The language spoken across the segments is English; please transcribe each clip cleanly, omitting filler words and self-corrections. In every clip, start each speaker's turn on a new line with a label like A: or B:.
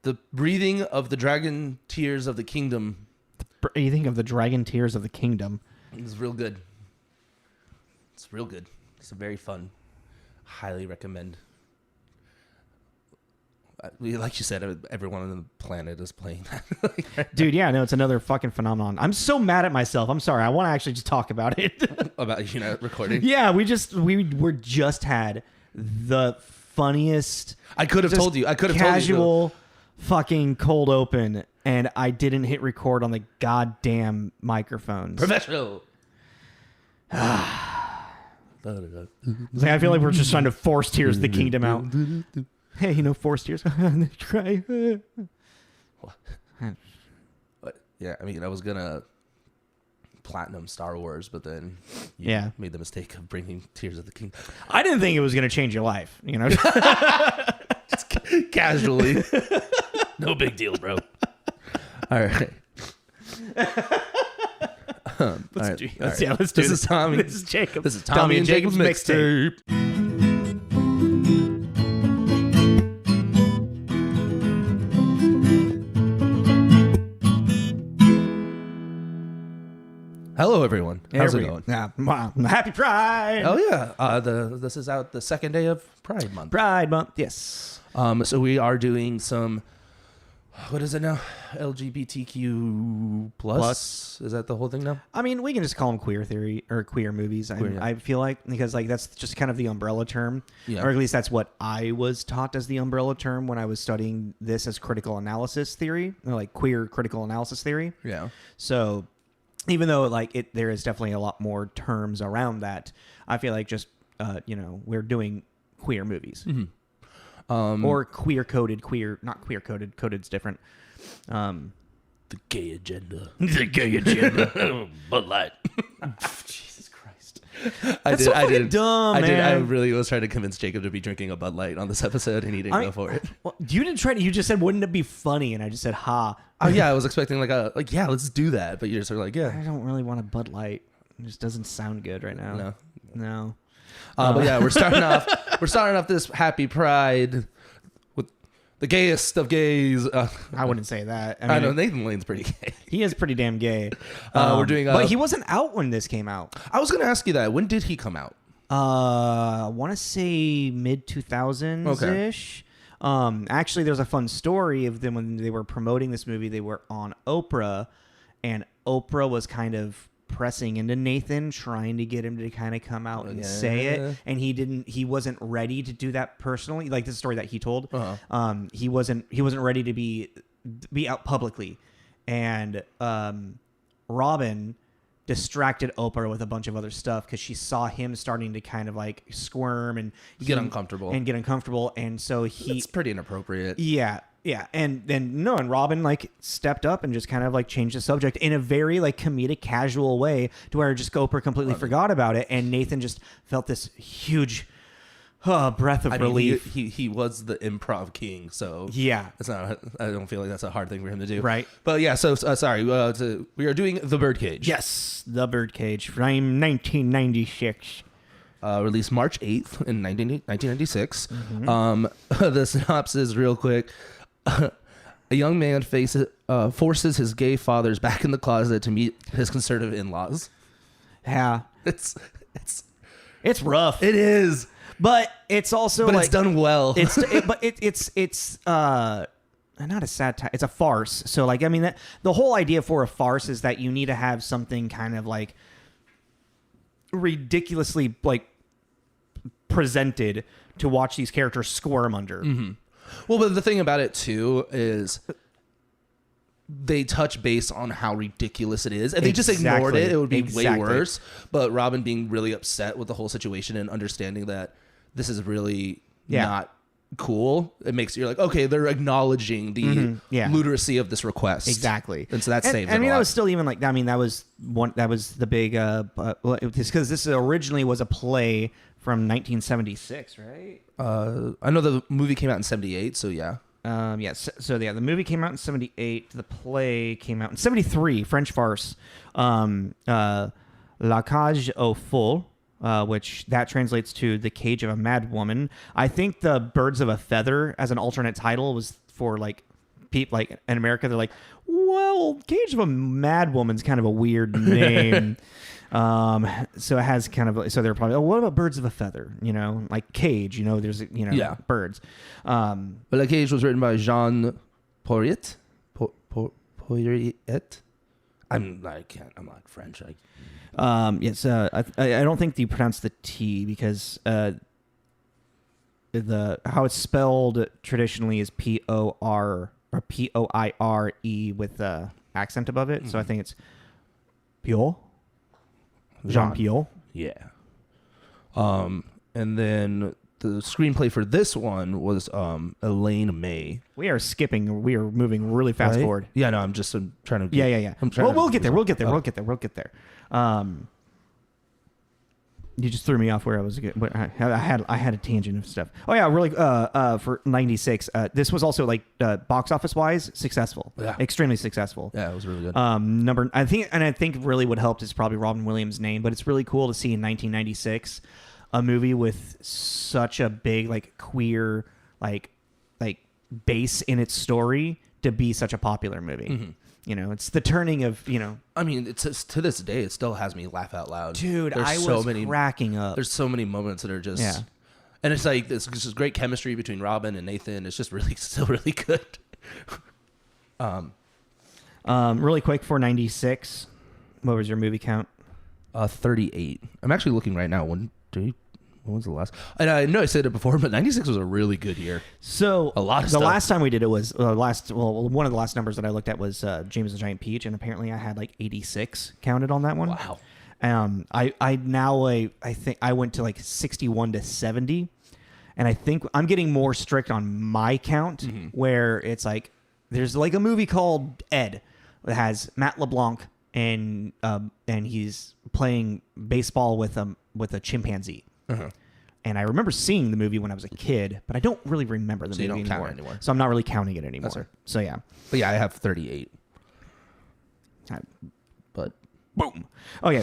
A: The breathing of the dragon tears of the kingdom.
B: Breathing of the dragon tears of the kingdom.
A: It's real good. It's real good. It's very fun. Highly recommend. Like you said, everyone on the planet is playing that.
B: Dude, yeah, no, it's another fucking phenomenon. I'm so mad at myself. I'm sorry. I want to actually just talk about it.
A: About recording?
B: Yeah, we just had the funniest.
A: I could have told you. I could have told you.
B: Casual fucking cold open, and I didn't hit record on the goddamn microphones.
A: Professional.
B: I feel like we're just trying to force Tears of the Kingdom out. Hey, force Tears. Cry.
A: Yeah, I mean, I was gonna platinum Star Wars, but then you made the mistake of bringing Tears of the Kingdom.
B: I didn't think it was gonna change your life.
A: Just casually. No big deal, bro. All right.
B: Let's do
A: this.
B: This
A: is Tommy.
B: This is Jacob.
A: This is Tommy and Jacob's mixtape. Hello, everyone. How's it going?
B: Yeah, happy Pride.
A: Oh yeah. This is out the second day of Pride Month.
B: Pride Month, yes.
A: So we are doing some. What is it now? LGBTQ plus? Is that the whole thing now?
B: I mean, we can just call them queer theory or queer movies. I feel like, because that's just kind of the umbrella term, or at least that's what I was taught as the umbrella term when I was studying this as critical analysis theory, or like queer critical analysis theory.
A: Yeah.
B: So even though there is definitely a lot more terms around that, I feel like just we're doing queer movies.
A: Mm-hmm.
B: Or coded's different.
A: The gay agenda.
B: The gay agenda.
A: Bud Light.
B: Jesus Christ.
A: That's
B: so fucking dumb, man.
A: I really was trying to convince Jacob to be drinking a Bud Light on this episode, and he didn't go for it.
B: Well, you didn't try to. You just said, "Wouldn't it be funny?" And I just said, "Ha."
A: Oh yeah, I was expecting let's do that, but you're just like, yeah.
B: I don't really want a Bud Light. It just doesn't sound good right now. No.
A: But yeah, we're starting off this happy Pride with the gayest of gays.
B: I wouldn't say that.
A: I know Nathan Lane's pretty gay.
B: He is pretty damn gay.
A: We're doing,
B: but he wasn't out when this came out.
A: I was going to ask you that. When did he come out?
B: I want to say mid 2000s ish. Actually, there's a fun story of them when they were promoting this movie. They were on Oprah, and Oprah was kind of pressing into Nathan, trying to get him to kind of come out and say it, and he wasn't ready to do that personally. Like this story that he told, he wasn't ready to be out publicly, and Robin distracted Oprah with a bunch of other stuff because she saw him starting to kind of like squirm and
A: get uncomfortable,
B: and so
A: it's pretty inappropriate.
B: Yeah, and Robin stepped up and just kind of changed the subject in a very comedic, casual way to where just Oprah completely forgot about it, and Nathan just felt this huge breath of relief.
A: He was the improv king, so
B: yeah,
A: it's not. I don't feel like that's a hard thing for him to do,
B: right?
A: But yeah, so sorry. We are doing The Birdcage.
B: Yes, The Birdcage from 1996.
A: Released March 8th in 1996.
B: Mm-hmm.
A: The synopsis, real quick. A young man forces his gay fathers back in the closet to meet his conservative in-laws.
B: Yeah.
A: It's
B: rough.
A: It is.
B: But it's also
A: it's done well.
B: It's not a satire. It's a farce. So the whole idea for a farce is that you need to have something kind of ridiculously presented to watch these characters squirm under.
A: Mm-hmm. Well, but the thing about it too is they touch base on how ridiculous it is, and they just ignored it. It would be way worse. But Robin being really upset with the whole situation and understanding that this is really not cool, it makes you're like, okay, they're acknowledging the luderacy of this request.
B: Exactly.
A: And so that saves it.
B: I mean, that was still even that was the big because this originally was a play from 1976, right?
A: I know the movie came out in 78, so yeah.
B: The movie came out in 78. The play came out in 73. French farce, La Cage aux Folles, which that translates to The Cage of a Mad Woman. I think the Birds of a Feather as an alternate title was for people like in America, they're like, well, Cage of a Mad Woman's kind of a weird name. So it has kind of, so they're probably, oh, what about Birds of a Feather? You know, like Cage, you know, there's, you know, birds.
A: But La Cage was written by Jean Poiret. Poiret? I'm not French.
B: Yes, I don't think you pronounce the T because how it's spelled traditionally is P-O-R or P-O-I-R-E with the accent above it. So I think it's Piol. Jean Piol.
A: Yeah. And then the screenplay for this one was Elaine May.
B: We are moving really fast forward.
A: Yeah, no, I'm trying to.
B: Yeah. We'll get there. We'll get there. You just threw me off where I was. I had a tangent of stuff. Oh yeah, really. For '96, this was also like box office wise successful. Yeah, extremely successful.
A: Yeah, it was really good.
B: I think really what helped is probably Robin Williams' name, but it's really cool to see in 1996 a movie with such a big like queer like base in its story to be such a popular movie. Mm-hmm. You know, it's the turning of, you know.
A: I mean, it's to this day, it still has me laugh out loud.
B: Dude, I was cracking up.
A: There's so many moments that are just... Yeah. And it's like, this great chemistry between Robin and Nathan. It's just still really good.
B: Really quick, for 96, what was your movie count?
A: 38. I'm actually looking right now. When was the last? And I know I said it before, but 96 was a really good year.
B: So
A: a lot of
B: the
A: stuff.
B: last time we did it was one of the last numbers that I looked at was James the Giant Peach, and apparently I had like 86 counted on that one.
A: Wow.
B: I think I went to like 61 to 70, and I think I'm getting more strict on my count, where it's like there's like a movie called Ed that has Matt LeBlanc and he's playing baseball with a chimpanzee. Uh-huh. And I remember seeing the movie when I was a kid, but I don't really remember the movie anymore. So I'm not really counting it anymore. Right. So yeah.
A: But yeah, I have 38. But
B: boom. Oh yeah.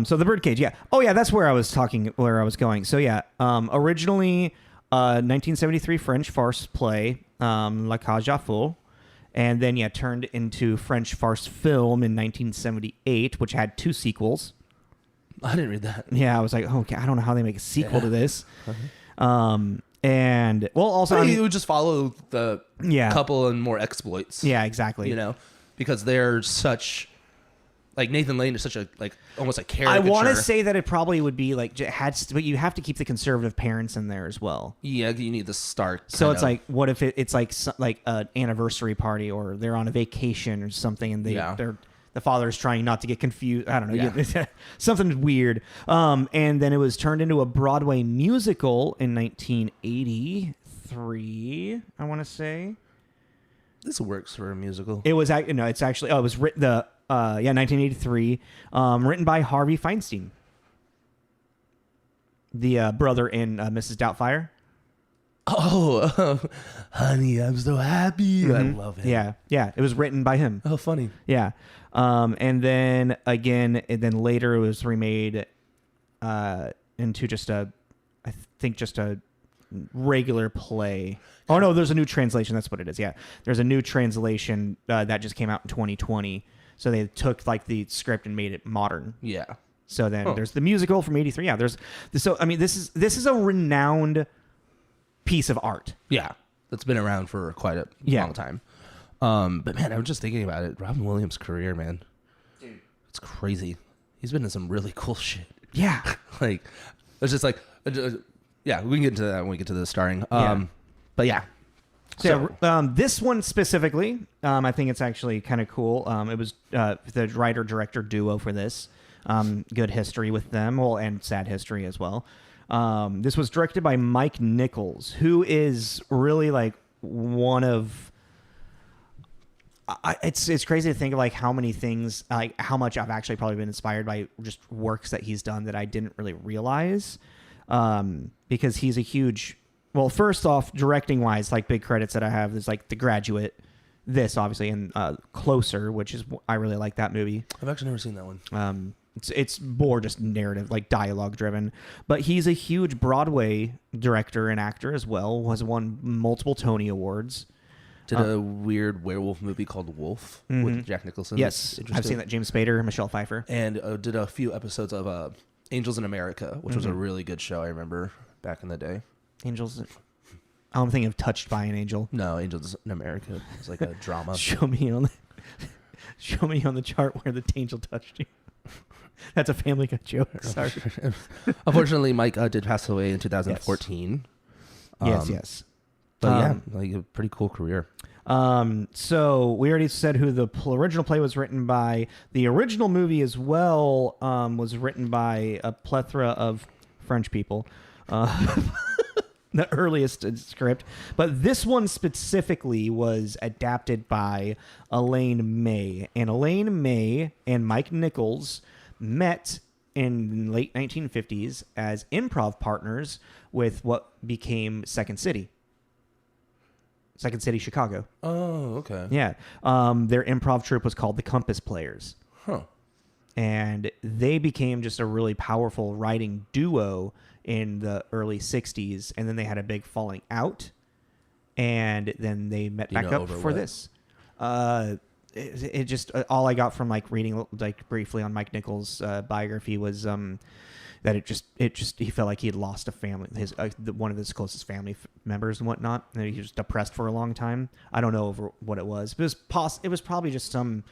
B: So the Birdcage, yeah. Oh yeah, that's where I was going. So yeah. Originally, 1973 French farce play, La Cage aux Folles, and then turned into French farce film in 1978, which had 2 sequels.
A: I didn't read that.
B: Yeah, I was like, okay, I don't know how they make a sequel to this. And well, also
A: you would just follow the couple and more exploits.
B: Yeah, exactly.
A: You know, because they're such like Nathan Lane is such a like almost a caricature.
B: I want to say that it probably would be like but you have to keep the conservative parents in there as well.
A: Yeah, you need the stark.
B: So it's like, what if it's like an anniversary party, or they're on a vacation or something, and they're the father's trying not to get confused. I don't know. Yeah. Something weird. And then it was turned into a Broadway musical in 1983, I want to say.
A: This works for a musical.
B: It was, no, it's actually, it was written, 1983, written by Harvey Feinstein, the brother in Mrs. Doubtfire.
A: Oh, honey, I'm so happy. Mm-hmm. I love him.
B: Yeah. It was written by him.
A: Oh, funny.
B: Yeah. And then later it was remade into just a regular play. Oh no, there's a new translation. That's what it is. Yeah, there's a new translation that just came out in 2020. So they took like the script and made it modern.
A: Yeah.
B: So then there's the musical from '83. Yeah. This is a renowned piece of art.
A: Yeah, that's been around for quite a long time. But man, I was just thinking about it. Robin Williams' career, man, dude, it's crazy. He's been in some really cool shit.
B: Yeah,
A: like it's just like, yeah, we can get into that when we get to the starring. But yeah.
B: So this one specifically, I think it's actually kind of cool. It was the writer-director duo for this. Good history with them, and sad history as well. This was directed by Mike Nichols, who is really like one of... It's crazy to think of like how many things, like how much I've actually probably been inspired by just works that he's done that I didn't really realize, because he's a huge... Well, first off, directing wise, like big credits that I have is like The Graduate, this obviously, and Closer, which is I really like that movie.
A: I've actually never seen that one.
B: It's more just narrative, like dialogue driven. But he's a huge Broadway director and actor as well. Has won multiple Tony Awards.
A: Did a weird werewolf movie called Wolf with Jack Nicholson.
B: Yes, I've seen that. James Spader, Michelle Pfeiffer.
A: And did a few episodes of Angels in America, which was a really good show, I remember, back in the day.
B: Angels... I'm thinking of Touched by an Angel.
A: No, Angels in America. It's like a drama.
B: Show me on the chart where the angel touched you. That's a Family Guy joke. Sorry.
A: Unfortunately, Mike did pass away in 2014.
B: Yes.
A: But like a pretty cool career.
B: So we already said who the original play was written by. The original movie as well was written by a plethora of French people. The earliest script, but this one specifically was adapted by Elaine May, and Elaine May and Mike Nichols met in late 1950s as improv partners with what became Second City, Chicago.
A: Oh, okay.
B: Yeah. Their improv troupe was called the Compass Players.
A: Huh.
B: And they became just a really powerful writing duo in the early 60s, and then they had a big falling out, and then they met back up for this. It just all I got from like reading like briefly on Mike Nichols' biography was that it just he felt like he had lost a family, his one of his closest family members and whatnot, and he was depressed for a long time. I don't know over what it was, but it was probably just some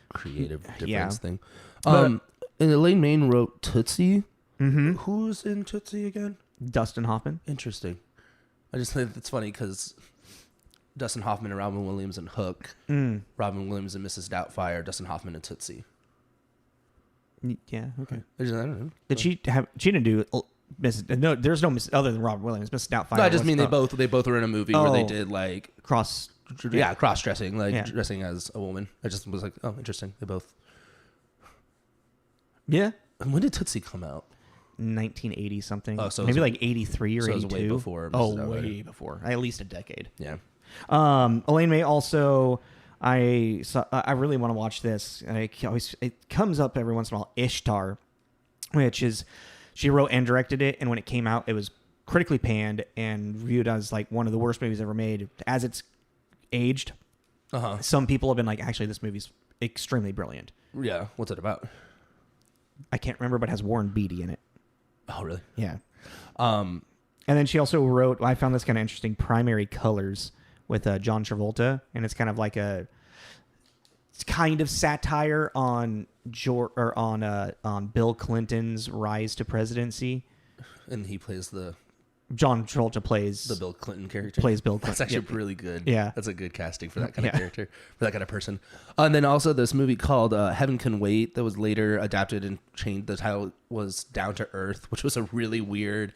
A: creative difference thing. And Elaine May wrote Tootsie.
B: Mm-hmm.
A: Who's in Tootsie again?
B: Dustin Hoffman.
A: Interesting. I just think it's funny because Dustin Hoffman and Robin Williams in Hook, Robin Williams and Mrs. Doubtfire, Dustin Hoffman and Tootsie.
B: Yeah. Okay.
A: I don't know.
B: Did she have? She didn't do Mrs. No, there's no Miss other than Robin Williams. Mrs. Doubtfire.
A: No, I just mean they both were in a movie where they did like
B: cross
A: dressing, dressing as a woman. I just was like, oh, interesting. They both.
B: Yeah.
A: And when did Tootsie come out?
B: 1980 something.
A: Oh, so
B: maybe like 83 or 82.
A: It was way before.
B: Way before. At least a decade.
A: Yeah.
B: Elaine May also. I really want to watch this. It comes up every once in a while. Ishtar, which is she wrote and directed it, and when it came out, it was critically panned and viewed as like one of the worst movies ever made. As it's aged, some people have been like, actually, this movie's extremely brilliant.
A: Yeah. What's it about?
B: I can't remember, but it has Warren Beatty in it.
A: Oh, really?
B: Yeah. And then she also wrote, I found this kind of interesting, Primary Colors with John Travolta, and it's kind of like it's kind of satire on Bill Clinton's rise to presidency.
A: And he plays
B: John Travolta plays
A: the Bill Clinton character.
B: Plays Bill Clinton.
A: That's actually really good.
B: Yeah.
A: That's a good casting for that kind of character, for that kind of person. And then also this movie called Heaven Can Wait that was later adapted and changed. The title was Down to Earth, which was a really weird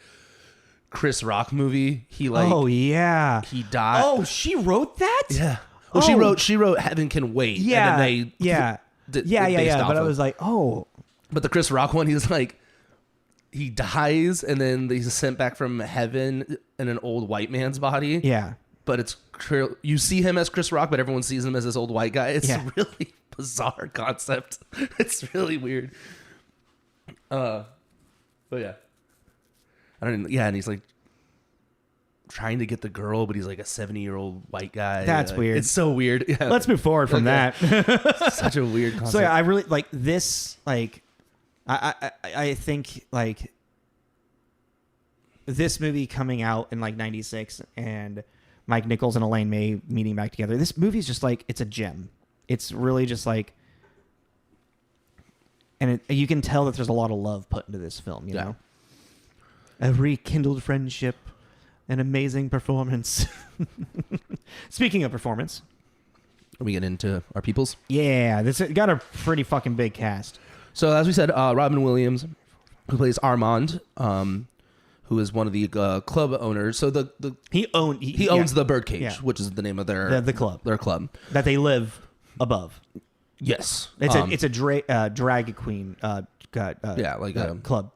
A: Chris Rock movie. He died.
B: Oh, she wrote that?
A: Yeah. Well, she wrote Heaven Can Wait.
B: Yeah.
A: And then
B: But I was like, oh.
A: But the Chris Rock one, he's like, he dies and then he's sent back from heaven in an old white man's body.
B: Yeah.
A: But you see him as Chris Rock, but everyone sees him as this old white guy. It's a really bizarre concept. It's really weird. But yeah. And he's like trying to get the girl, but he's like a 70-year-old white guy.
B: That's weird.
A: It's so weird. Yeah.
B: Let's move forward from that.
A: Such a weird concept.
B: So yeah, I really like this. Like, I think like this movie coming out in like '96 and Mike Nichols and Elaine May meeting back together. This movie's just like, it's a gem. It's really just like, and you can tell that there's a lot of love put into this film. You know, a rekindled friendship, an amazing performance. Speaking of performance,
A: we get into our peoples.
B: Yeah, this got a pretty fucking big cast.
A: So as we said, Robin Williams, who plays Armand, who is one of the club owners. So he owns the Birdcage, which is the name of the club. Their club
B: that they live above.
A: Yes,
B: it's a drag queen.
A: Club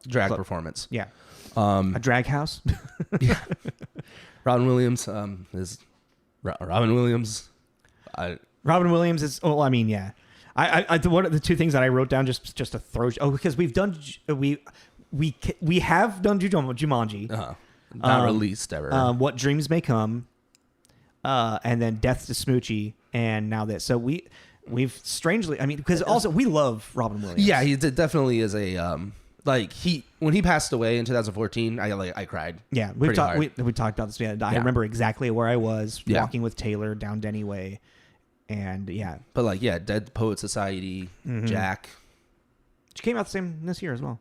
A: drag performance.
B: Yeah, a drag house.
A: Yeah, Robin Williams is Robin Williams.
B: Robin Williams is. Well, I mean, yeah. One of the two things that I wrote down just to throw. Oh, because we have done Jumanji.
A: Not released ever.
B: What Dreams May Come. and then Death to Smoochie, and now this. So we've strangely, I mean, because also we love Robin Williams.
A: Yeah, he definitely is a like when he passed away in 2014, I cried.
B: Yeah, we talked about this. Yeah, I remember exactly where I was walking with Taylor down Denny Way, and
A: But Dead Poet Society, Jack.
B: She came out the same this year as well.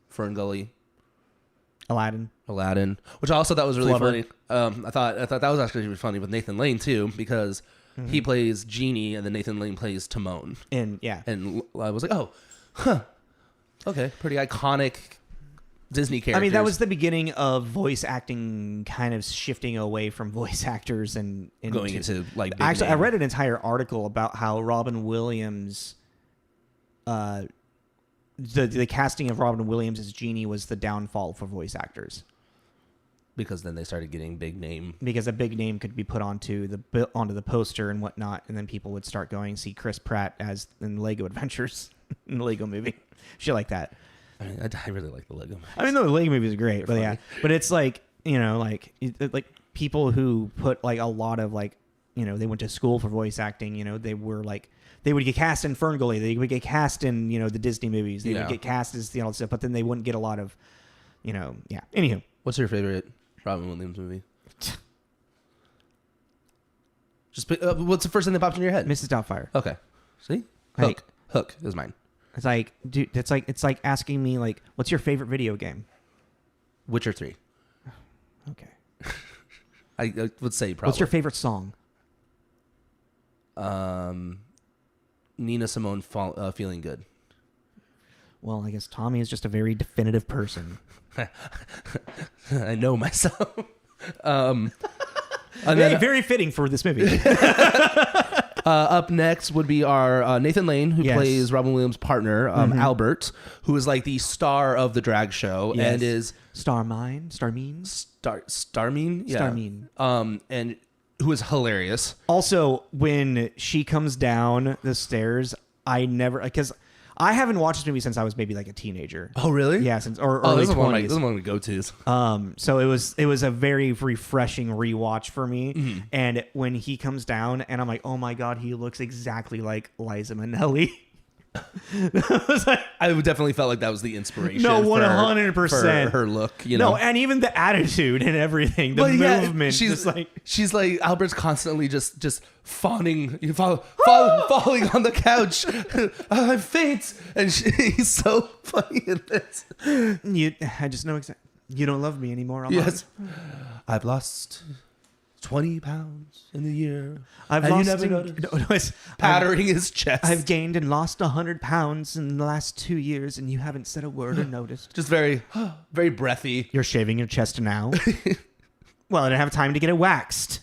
A: Fern Gully.
B: Aladdin,
A: which I also thought was really
B: Flubber.
A: funny. I thought that was actually really funny with Nathan Lane too, because he plays Genie and then Nathan Lane plays Timon.
B: And
A: I was like, oh, huh, okay, pretty iconic Disney characters.
B: I mean, that was the beginning of voice acting kind of shifting away from voice actors and
A: going into like big
B: actually,
A: name.
B: I read an entire article about how Robin Williams, the casting of Robin Williams as Genie was the downfall for voice actors.
A: Because then they started getting big name.
B: Because a big name could be put onto the poster and whatnot, and then people would start going see Chris Pratt as in Lego Adventures in the Lego movie, shit like that.
A: I mean, I really like the Lego movies.
B: I mean, the Lego movies are great, but yeah, but it's like like people who put like a lot of they went to school for voice acting. They were like. They would get cast in Fern Gully. They would get cast in, the Disney movies. They would get cast as, stuff, but then they wouldn't get a lot of, Anywho.
A: What's your favorite Robin Williams movie? Just what's the first thing that pops in your head?
B: Mrs. Doubtfire.
A: Okay. See? Hook is mine.
B: It's like, dude, it's like asking me, what's your favorite video game?
A: Witcher 3.
B: Okay.
A: I would say probably.
B: What's your favorite song?
A: Nina Simone Feeling Good.
B: Well, I guess Tommy is just a very definitive person.
A: I know myself.
B: Very fitting for this movie.
A: Up next would be our Nathan Lane, who plays Robin Williams' partner, Albert, who is like the star of the drag show and is
B: Starmean.
A: Yeah.
B: Starmean.
A: And who is hilarious.
B: Also, when she comes down the stairs, because I haven't watched this movie since I was maybe like a teenager.
A: Oh, really?
B: Yeah, since early 20s.
A: This is one of my go-tos.
B: So it was a very refreshing rewatch for me. And when he comes down, and I'm like, oh my god, he looks exactly like Liza Minnelli.
A: I definitely felt like that was the inspiration.
B: No, 100%
A: for her look.
B: No, and even the attitude and everything, the movement.
A: She's like Albert's constantly just fawning, falling on the couch. I'm faint, and he's so funny in this.
B: I just know exactly. You don't love me anymore.
A: Yes, I've lost 20 pounds in a year. Pattering his chest.
B: I've gained and lost 100 pounds in the last 2 years, and you haven't said a word or noticed.
A: Just very, very breathy.
B: You're shaving your chest now? Well, I didn't have time to get it waxed.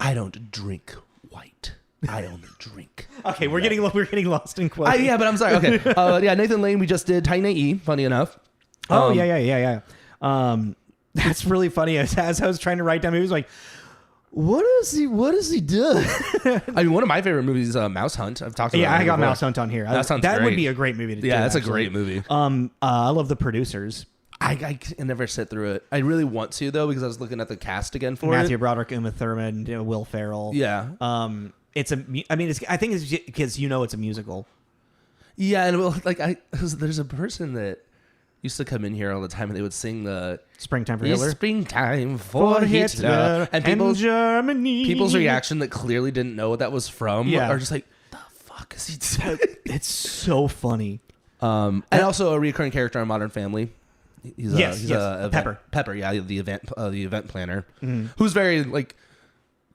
A: I don't drink white. I only drink.
B: Okay, we're getting lost in quotes.
A: Yeah, but I'm sorry. Okay. Nathan Lane, we just did Tiny E, funny enough.
B: Yeah. That's really funny. As I was trying to write down movies, like, what has he done?
A: I mean, one of my favorite movies is Mouse Hunt. I've talked about.
B: Yeah, I got Mouse Hunt on here. That would be a great movie to do.
A: Yeah, that's actually a great movie.
B: I love The Producers.
A: I can never sit through it. I really want to though, because I was looking at the cast again for
B: Matthew Broderick, Uma Thurman, Will Ferrell.
A: Yeah.
B: I think it's because it's a musical.
A: Yeah, and there's a person that used to come in here all the time, and they would sing the
B: Springtime for Hitler.
A: Springtime for Hitler. And
B: Germany.
A: People's reaction that clearly didn't know what that was from are just like, the fuck is he doing?
B: It's so funny.
A: And also a recurring character in Modern Family. He's
B: Pepper.
A: Pepper, yeah, the event planner, who's very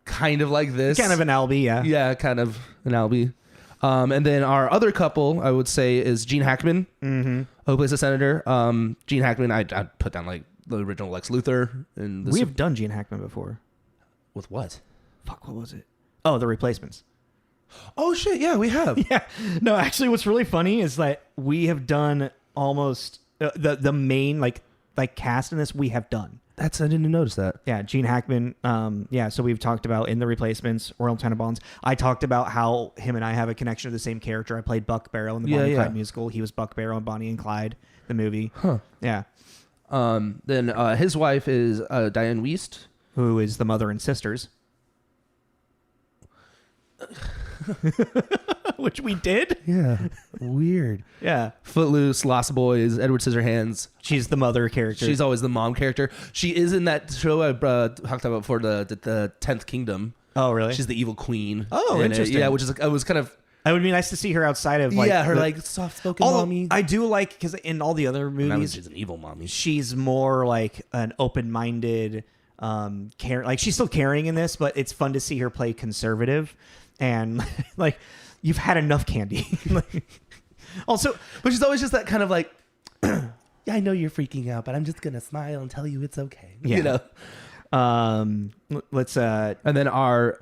A: kind of like this.
B: Kind of an Albie, yeah.
A: Yeah, kind of an Albie. And then our other couple, I would say, is Gene Hackman, who plays the senator. Gene Hackman, I'd put down the original Lex Luthor.
B: We have done Gene Hackman before.
A: With what?
B: Fuck, what was it? Oh, The Replacements.
A: Oh, shit, yeah, we have.
B: Yeah. No, actually, what's really funny is that we have done almost the main cast in this we have done.
A: I didn't notice that.
B: Yeah, Gene Hackman. So we've talked about in The Replacements, Royal Tenenbaums. I talked about how him and I have a connection to the same character. I played Buck Barrow in the Bonnie and Clyde musical. He was Buck Barrow in Bonnie and Clyde, the movie.
A: Huh.
B: Yeah.
A: Then his wife is Dianne Wiest,
B: who is the mother in Sisters. Which we did.
A: Yeah. Weird.
B: Yeah.
A: Footloose, Lost Boys, Edward Scissorhands.
B: She's the mother character.
A: She's always the mom character. She is in that show I talked about before, the 10th Kingdom.
B: Oh, really?
A: She's the evil queen.
B: Oh, interesting.
A: Yeah, which is it was kind of.
B: It would be nice to see her outside of like
A: her like soft-spoken mommy.
B: I do like because in all the other movies,
A: she's an evil mommy.
B: She's more like an open-minded, like she's still caring in this, but it's fun to see her play conservative, and like you've had enough candy. Also,
A: but she's always just that kind of like, yeah, I know you're freaking out, but I'm just gonna smile and tell you it's okay.
B: Yeah.
A: You know.
B: Let's
A: and then our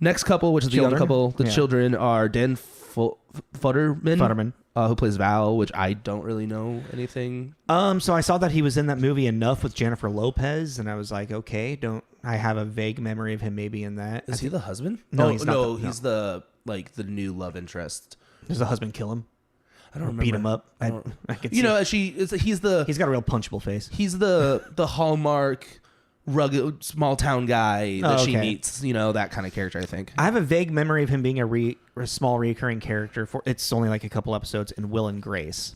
A: next couple, which is the young couple, the children are Dan Futterman, who plays Val, which I don't really know anything.
B: So I saw that he was in that movie Enough with Jennifer Lopez, and I was like, okay, I have a vague memory of him maybe in that.
A: Is he the husband?
B: No, he's not.
A: He's the new love interest.
B: Does the husband kill him?
A: I don't remember.
B: Beat him up. I can see.
A: He's got
B: a real punchable face.
A: He's the Hallmark rugged small town guy that she meets, that kind of character. I think
B: I have a vague memory of him being a small recurring character for it's only like a couple episodes in Will and Grace.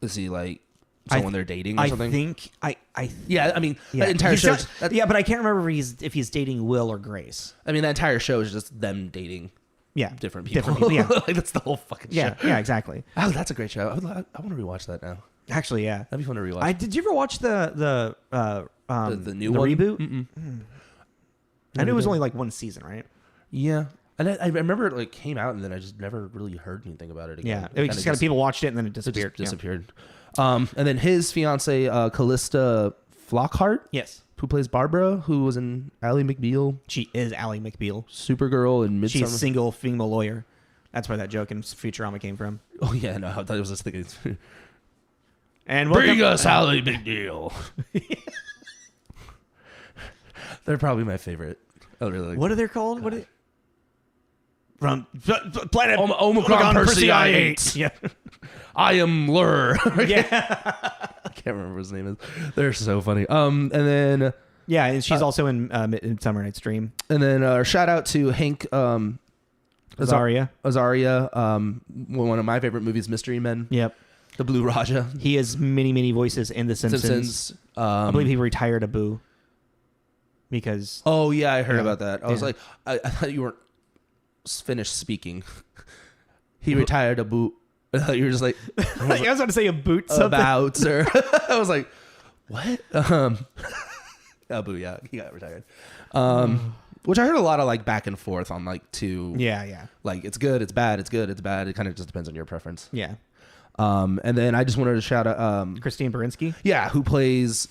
A: Is he like someone they're dating or something?
B: I think
A: that entire show.
B: But I can't remember if he's dating Will or Grace.
A: I mean, that entire show is just them dating.
B: Yeah,
A: different people.
B: Yeah,
A: like that's the whole fucking show.
B: Yeah, exactly.
A: Oh, that's a great show. I want to rewatch that now.
B: Actually, yeah,
A: that'd be fun to rewatch.
B: Did you ever watch the
A: new one?
B: Reboot? I knew it was only like one season, right?
A: Yeah, and I remember it like came out, and then I just never really heard anything about it again.
B: Yeah, it just kind of people watched it, and then it disappeared.
A: And then his fiance, Calista Flockhart.
B: Yes.
A: Who plays Barbara, who was in Ally McBeal.
B: She is Ally McBeal.
A: Supergirl and Midsommar.
B: She's a single female lawyer. That's where that joke in Futurama came from.
A: Oh, yeah, no, I thought it was just thinking.
B: And
A: bring us Ally McBeal. They're probably my favorite. I really like
B: what are they called? What are they? From Planet
A: Omicron Percy I-8.
B: Yeah.
A: I am Lur.
B: Yeah.
A: I can't remember what his name is. They're so funny. And then
B: and she's also in Midsummer Night's Dream.
A: And then shout out to Hank
B: Azaria.
A: One of my favorite movies, Mystery Men.
B: Yep.
A: The Blue Raja.
B: He has many voices in The Simpsons. I believe he retired Abu because.
A: Oh yeah, I heard about that. I was like, I thought you weren't finished speaking. He retired Abu. I thought you were just like.
B: I was about to say a boot something.
A: About or I was like, what? Abu, yeah, he got retired. Which I heard a lot of like back and forth on like two.
B: Yeah.
A: Like it's good, it's bad, it's good, it's bad. It kind of just depends on your preference.
B: Yeah.
A: And then I just wanted to shout out
B: Christine Baranski.
A: Yeah, who plays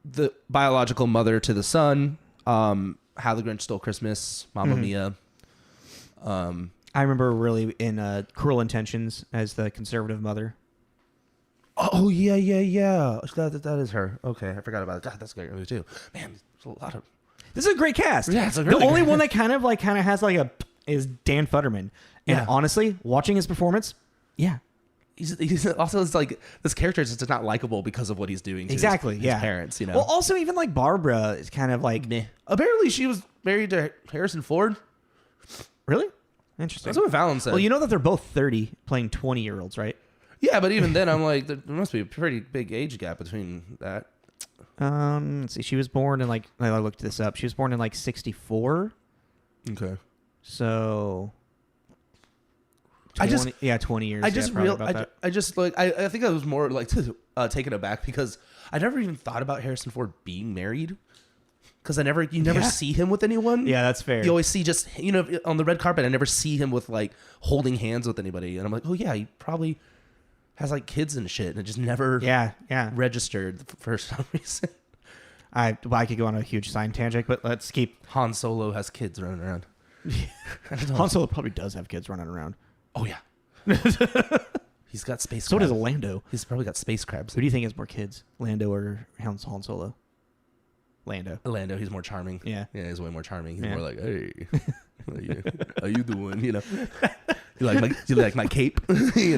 A: the biological mother to the son. How the Grinch Stole Christmas, Mamma Mia.
B: I remember really in Cruel Intentions as the conservative mother.
A: Oh yeah. That is her. Okay, I forgot about it. God, that's a great movie too. Man, there's a lot of.
B: This is a great cast.
A: Yeah, it's a really
B: the only one that kind of has like is Dan Futterman. And honestly, watching his performance,
A: he's also it's like this character is just not likable because of what he's doing to his parents.
B: Well, also even like Barbara is kind of like meh.
A: Apparently, she was married to Harrison Ford.
B: Really? Interesting.
A: That's what Fallon said.
B: Well, you know that they're both 30 playing 20-year-olds, right?
A: Yeah, but even then, I'm like, there must be a pretty big age gap between that.
B: Let's see. She was born in I looked this up. She was born in 64.
A: Okay.
B: So 20 years.
A: I think I was more like taken aback because I never even thought about Harrison Ford being married. Because you never see him with anyone.
B: Yeah, that's fair.
A: You always see just on the red carpet. I never see him with like holding hands with anybody, and I'm like, oh yeah, he probably has like kids and shit, and it just never registered for some reason.
B: I could go on a huge sign tangent, but let's keep.
A: Han Solo has kids running around.
B: Han Solo probably does have kids running around.
A: Oh yeah. He's got space.
B: So
A: crabs.
B: does Lando.
A: He's probably got space crabs.
B: Who do you think has more kids, Lando or Han Solo?
A: Lando, he's more charming.
B: Yeah,
A: he's way more charming. He's more like, hey, how you doing? You like my cape? He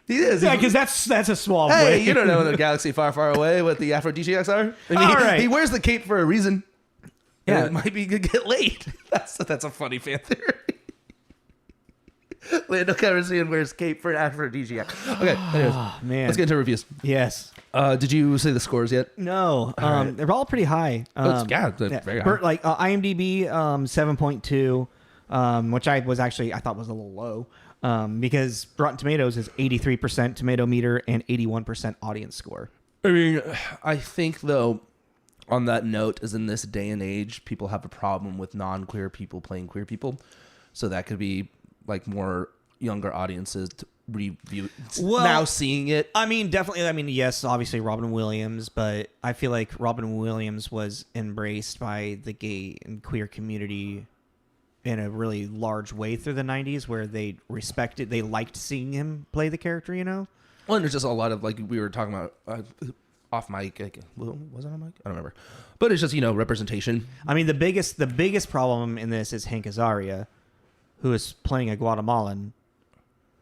A: is.
B: Yeah, because that's a suave
A: way.
B: way.
A: You don't know the galaxy far, far away what the aphrodisiacs are. I mean,
B: All right.
A: He wears the cape for a reason. Yeah, it might be gonna get laid. That's a funny fan theory. Lando Calrissian wears cape for an aphrodisiac. Okay, anyways,
B: man,
A: let's get into reviews.
B: Yes.
A: Did you say the scores yet?
B: No. Right. They're all pretty high.
A: Very high.
B: Like IMDb 7.2, which I thought was a little low. Because Rotten Tomatoes is 83% tomato meter and 81% audience score.
A: I mean, I think though, on that note, is in this day and age, people have a problem with non-queer people playing queer people, so that could be like more younger audiences to review now seeing it.
B: I mean, definitely. I mean, yes, obviously Robin Williams, but I feel like Robin Williams was embraced by the gay and queer community in a really large way through the 90s, where they liked seeing him play the character, you know?
A: Well, and there's just a lot of, like we were talking about off mic, was it on mic? I don't remember. But it's just, representation.
B: I mean, the biggest problem in this is Hank Azaria, who is playing a Guatemalan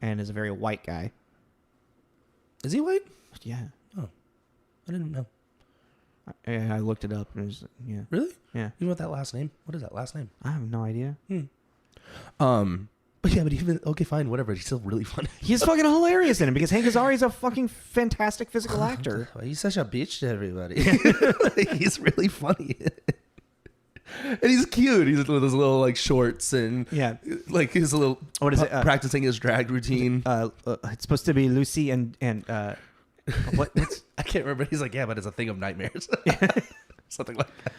B: and is a very white guy.
A: Is he white?
B: Yeah.
A: Oh, I didn't know.
B: I looked it up and it was, yeah.
A: Really?
B: Yeah.
A: You know what that last name? What is that last name?
B: I have no idea.
A: But even okay, fine, whatever. He's still really funny.
B: He's fucking hilarious in it because Hank Azaria is a fucking fantastic physical actor.
A: He's such a bitch to everybody. He's really funny. And he's cute. He's with his little like shorts and like his little practicing his drag routine.
B: It's supposed to be Lucy and what's
A: I can't remember. He's like, yeah, but it's a thing of nightmares. Something like that.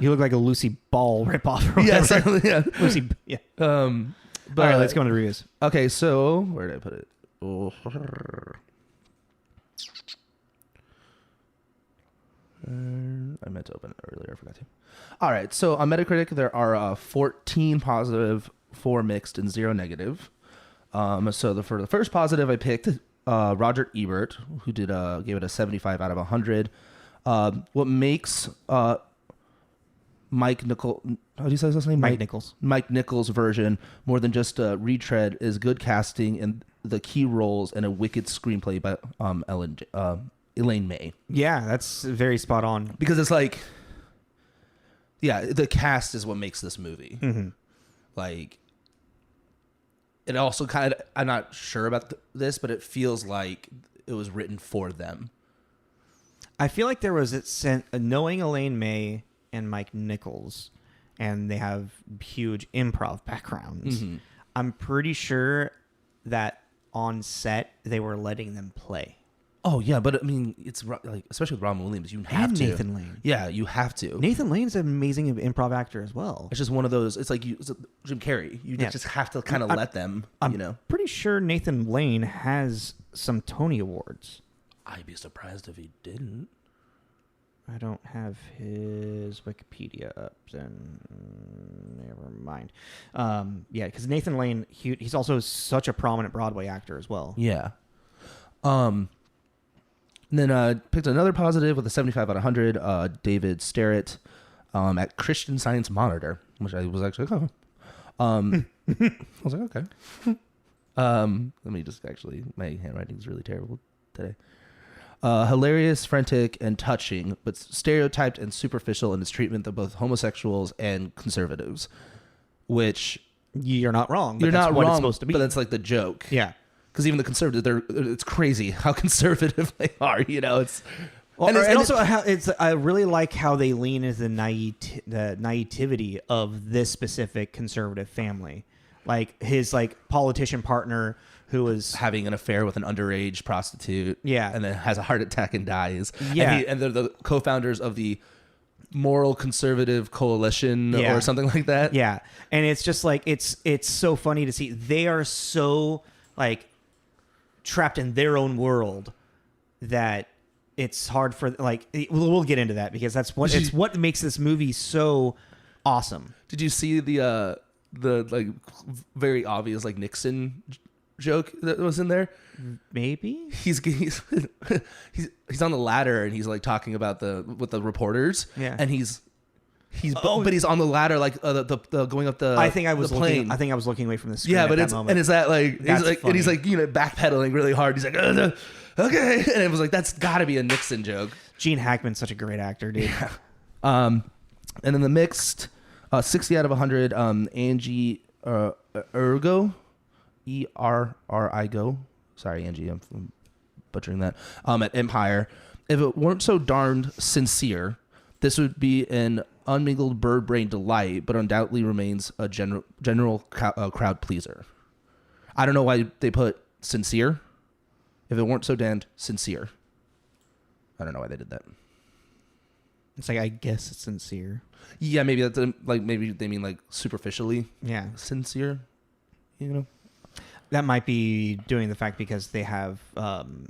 B: You look like a Lucy Ball ripoff.
A: Yeah.
B: Lucy. Yeah.
A: But
B: all right, let's go into reviews.
A: Okay, so where did I put it? I meant to open it earlier. I forgot to. All right, so on Metacritic, there are 14 positive, 4 mixed, and 0 negative. So for the first positive, I picked Roger Ebert, who gave it a 75 out of 100. What makes Mike Nichols, how do you say his last name?
B: Mike Nichols.
A: Mike Nichols' version, more than just a retread, is good casting and the key roles and a wicked screenplay by Elaine May.
B: Yeah, that's very spot on.
A: Because it's like, the cast is what makes this movie.
B: Mm-hmm.
A: Like, it also kind of, I'm not sure about this, but it feels like it was written for them.
B: I feel like there was knowing Elaine May and Mike Nichols, and they have huge improv backgrounds. Mm-hmm. I'm pretty sure that on set they were letting them play.
A: Oh yeah, but I mean, it's like, especially with Robin Williams, you have to.
B: Nathan Lane.
A: Yeah, you have to.
B: Nathan Lane's an amazing improv actor as well.
A: It's just one of those. It's like Jim Carrey. You just have to kind of let them.
B: I'm pretty sure Nathan Lane has some Tony Awards.
A: I'd be surprised if he didn't.
B: I don't have his Wikipedia up, then never mind. Because Nathan Lane, he's also such a prominent Broadway actor as well.
A: Yeah. And then picked another positive with a 75 out of 100, David Starrett at Christian Science Monitor, which I was actually like, I was like, okay. Let me just my handwriting is really terrible today. Hilarious, frantic, and touching, but stereotyped and superficial in its treatment of both homosexuals and conservatives, which
B: you're not wrong.
A: You're not wrong,
B: it's supposed to be.
A: But that's like the joke.
B: Yeah.
A: Because even the conservatives, it's crazy how conservative they are. It's
B: I really like how they lean into the naivety of this specific conservative family, like his politician partner who was
A: having an affair with an underage prostitute.
B: Yeah,
A: and then has a heart attack and dies.
B: Yeah,
A: and they're the co-founders of the Moral Conservative Coalition or something like that.
B: Yeah, and it's just like it's so funny to see they are so trapped in their own world that it's hard for we'll get into that because that's what makes this movie so awesome.
A: Did you see the very obvious Nixon joke that was in there?
B: Maybe
A: he's on the ladder and he's talking about with the reporters.
B: Yeah,
A: and but he's on the ladder the going up the.
B: I think I was
A: plane.
B: I think I was looking away from the screen.
A: Yeah, but
B: he's
A: backpedaling really hard. He's like, okay, and it was that's got to be a Nixon joke.
B: Gene Hackman's such a great actor, dude.
A: Yeah. And then the mixed, 60 out of 100, Angie Ergo, E-R-R-I-Go. Sorry, Angie, I'm butchering that. At Empire. If it weren't so darned sincere, this would be an unmingled bird brain delight, but undoubtedly remains a general crowd pleaser. I don't know why they put sincere. If it weren't so damned sincere. I don't know why they did that.
B: It's like, I guess it's sincere.
A: Yeah, maybe that's like, maybe they mean like superficially.
B: Yeah.
A: Sincere, you know?
B: That might be doing the fact because they have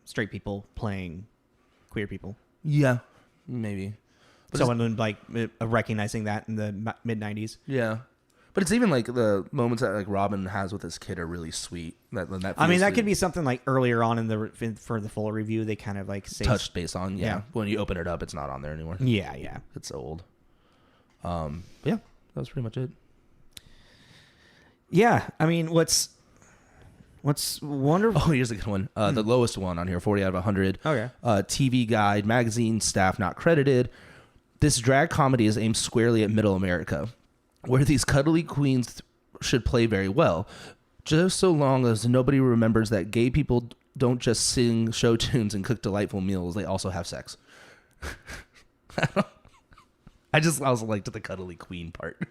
B: straight people playing queer people.
A: Yeah, maybe. But
B: someone like recognizing that in the mid 90s.
A: Yeah. But it's even like the moments that like Robin has with his kid are really sweet. That
B: could be something like earlier on for the full review. They kind of like say
A: touched base on. Yeah. When you open it up, it's not on there anymore.
B: Yeah.
A: It's old. Yeah, that was pretty much it.
B: Yeah, I mean, what's wonderful?
A: Oh, here's a good one. The lowest one on here, 40 out of 100.
B: Okay.
A: TV Guide, magazine, staff not credited. This drag comedy is aimed squarely at Middle America, where these cuddly queens should play very well, just so long as nobody remembers that gay people don't just sing show tunes and cook delightful meals, they also have sex. I also liked the cuddly queen part.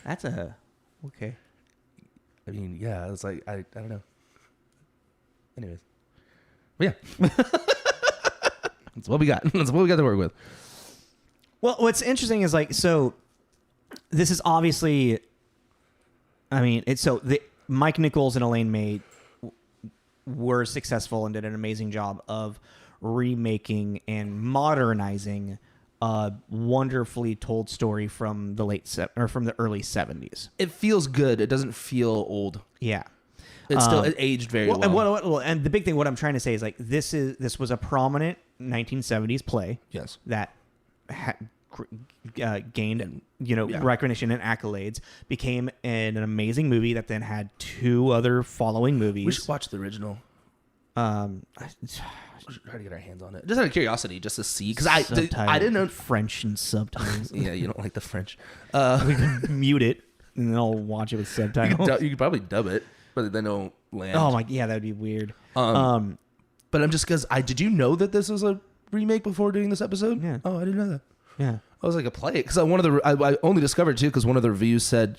B: That's okay.
A: I mean, yeah, it's like, I don't know. Anyways. But yeah. That's what we got. That's what we got to work with.
B: Well, what's interesting is like, so this is obviously, I mean, Mike Nichols and Elaine May were successful and did an amazing job of remaking and modernizing a wonderfully told story from from the early 70s.
A: It feels good. It doesn't feel old.
B: Yeah.
A: It aged very well.
B: And the big thing, what I'm trying to say is like, this was a prominent 1970s play.
A: Yes.
B: That gained, recognition and accolades, became an amazing movie that then had 2 other following movies.
A: We should watch the original. Try to get our hands on it, just out of curiosity, just to see, because I didn't know
B: French and subtitles.
A: Yeah, you don't like the French.
B: We can mute it and then I'll watch it with subtitles.
A: You could probably dub it, but then don't land.
B: Oh my, yeah, that'd be weird.
A: But I'm just because did you know that this was a remake before doing this episode?
B: Yeah.
A: Oh, I didn't know that.
B: Yeah.
A: I was like, a play, because I only discovered too because one of the reviews said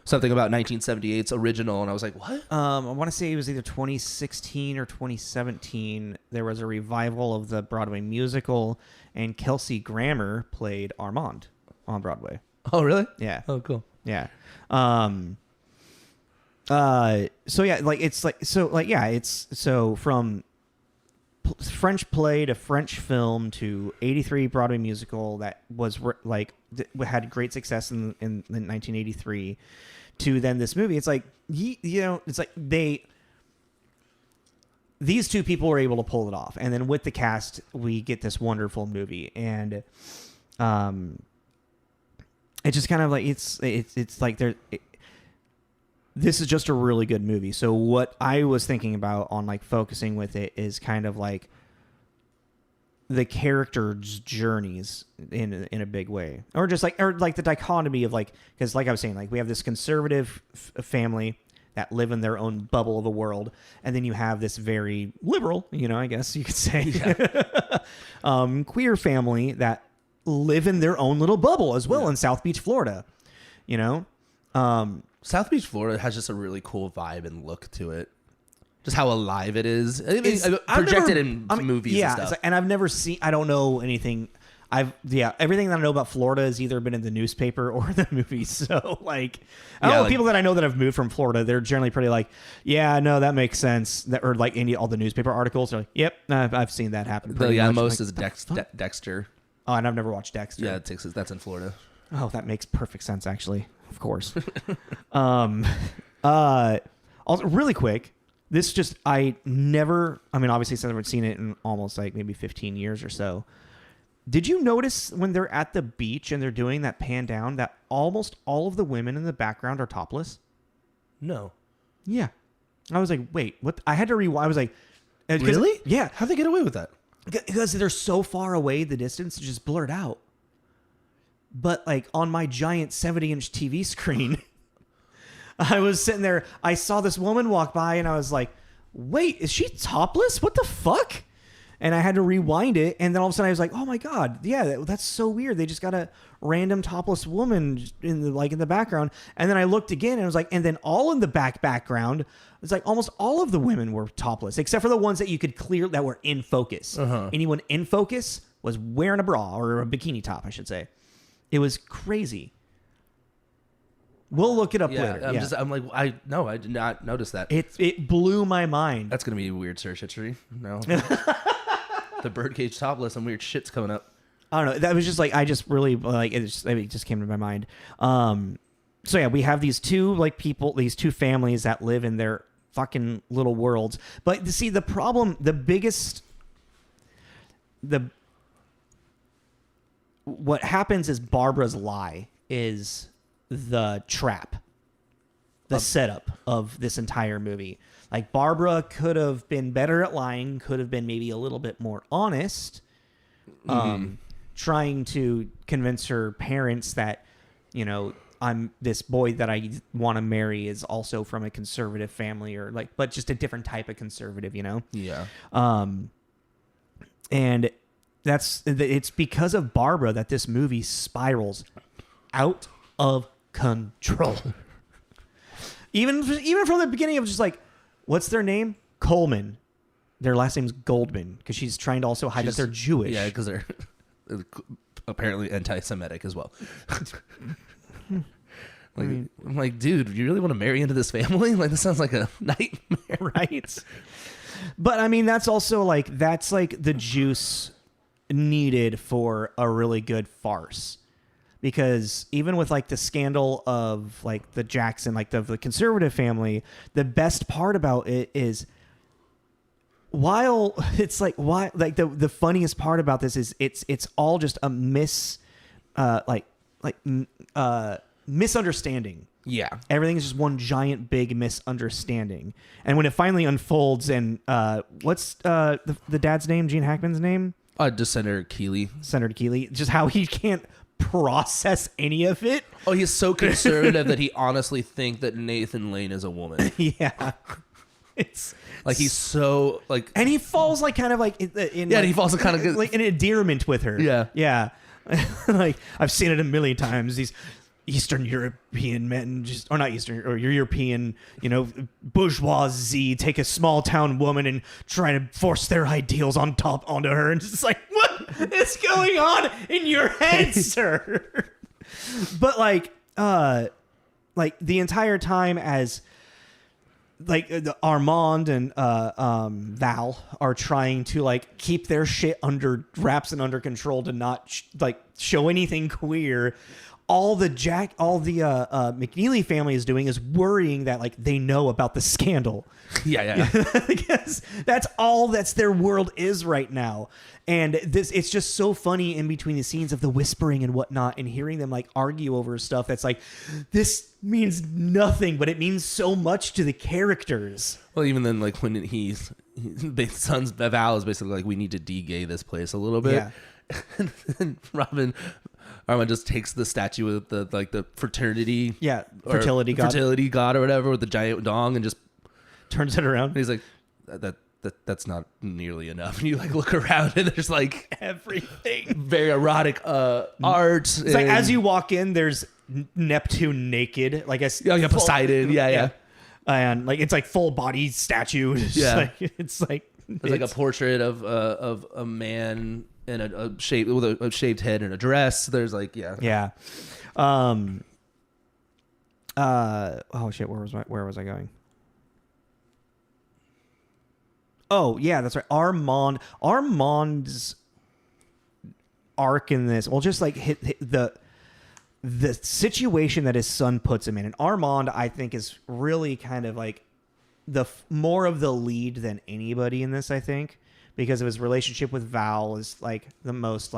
A: something about 1978's original, and I was like, what?
B: I want to say it was either 2016 or 2017. There was a revival of the Broadway musical, and Kelsey Grammer played Armand on Broadway.
A: Oh, really?
B: Yeah.
A: Oh, cool.
B: Yeah. So from French play to French film to 83 Broadway musical that was had great success in 1983 to then this movie. It's like, it's like these 2 people were able to pull it off. And then with the cast, we get this wonderful movie. And it's just kind of like, it's like this is just a really good movie. So what I was thinking about on like focusing with it is kind of like the characters' journeys in a big way, or the dichotomy of like, because like I was saying, like we have this conservative family that live in their own bubble of a world, and then you have this very liberal, I guess you could say, queer family that live in their own little bubble as well in South Beach, Florida.
A: South Beach, Florida has just a really cool vibe and look to it. Just how alive it is. Projected in movies and stuff.
B: And I've never seen, I don't know anything. Everything that I know about Florida has either been in the newspaper or the movies. So people that I know that have moved from Florida, they're generally pretty like, yeah, no, that makes sense. Or like all the newspaper articles are like, yep, I've seen that happen.
A: Most is Dexter.
B: Oh, and I've never watched Dexter.
A: Yeah, that's in Florida.
B: Oh, that makes perfect sense, actually. Of course. Also, really quick, obviously since I've seen it in almost like maybe 15 years or so. Did you notice when they're at the beach and they're doing that pan down that almost all of the women in the background are topless?
A: No.
B: Yeah. I was like, wait, what? I had to rewind. I was like,
A: really?
B: Yeah.
A: How'd they get away with that?
B: Because they're so far away, the distance is just blurred out. But like on my giant 70-inch TV screen, I was sitting there. I saw this woman walk by, and I was like, "Wait, is she topless? What the fuck?" And I had to rewind it, and then all of a sudden I was like, "Oh my god, yeah, that's so weird. They just got a random topless woman in the background." And then I looked again, and I was like, and then all in the background, it's like almost all of the women were topless, except for the ones that you could clear that were in focus. Anyone in focus was wearing a bra or a bikini top, I should say. It was crazy. We'll look it up later.
A: I did not notice that.
B: It blew my mind.
A: That's gonna be a weird search history. No. The Birdcage topless and weird shit's coming up.
B: I don't know. That was just like, I just really like it. Just came to my mind. So yeah, we have these two these two families that live in their fucking little worlds. But see, the problem, what happens is Barbara's lie is the trap, the setup of this entire movie. Like, Barbara could have been better at lying, could have been maybe a little bit more honest, trying to convince her parents that, I'm this boy that I want to marry is also from a conservative family, but just a different type of conservative,
A: Yeah.
B: And it's because of Barbara that this movie spirals out of control. Even from the beginning of just like, what's their name? Coleman. Their last name's Goldman, because she's trying to also hide that they're Jewish.
A: Yeah, because they're apparently anti-Semitic as well. I'm like, dude, you really want to marry into this family? Like, this sounds like a nightmare,
B: right? But I mean, that's also that's the juice needed for a really good farce. Because even with the scandal of the Jackson, the conservative family, the best part about it is, while it's the funniest part about this is it's all just a misunderstanding.
A: Yeah,
B: everything is just one giant big misunderstanding. And when it finally unfolds, and what's the dad's name? Gene Hackman's name?
A: Just Senator Keeley.
B: Just how he can't process any of it.
A: Oh, he's so conservative that he honestly thinks that Nathan Lane is a woman.
B: Yeah. It's
A: he's so
B: and he falls he falls
A: kind of
B: in endearment with her. Yeah. I've seen it a million times. These Eastern European men or not Eastern or European, bourgeoisie take a small town woman and try to force their ideals onto her, and just what is going on in your head, sir? But the entire time as Armand and Val are trying to keep their shit under wraps and under control to not show anything queer. All the McNeely family is doing is worrying that they know about the scandal.
A: Yeah.
B: Because that's all their world is right now. And it's just so funny in between the scenes of the whispering and whatnot, and hearing them argue over stuff that's this means nothing, but it means so much to the characters.
A: Well, even then, when son's Val is basically we need to de-gay this place a little bit.
B: Yeah.
A: And then Armand just takes the statue of the fraternity, fertility god or whatever, with the giant dong, and just
B: turns it around.
A: And he's like, that's not nearly enough. And you look around, and there's
B: everything,
A: very erotic art.
B: It's as you walk in, there's Neptune naked,
A: Poseidon, yeah.
B: And it's full body statue.
A: Yeah,
B: it's
A: a portrait of a man in a shape with a shaved head and a dress. There's
B: yeah. Oh shit, where was I going? Oh yeah, that's right. Armand's arc in this, just hit the situation that his son puts him in. And Armand, I think, is really kind of the more of the lead than anybody in this, I think, because of his relationship with Val is the most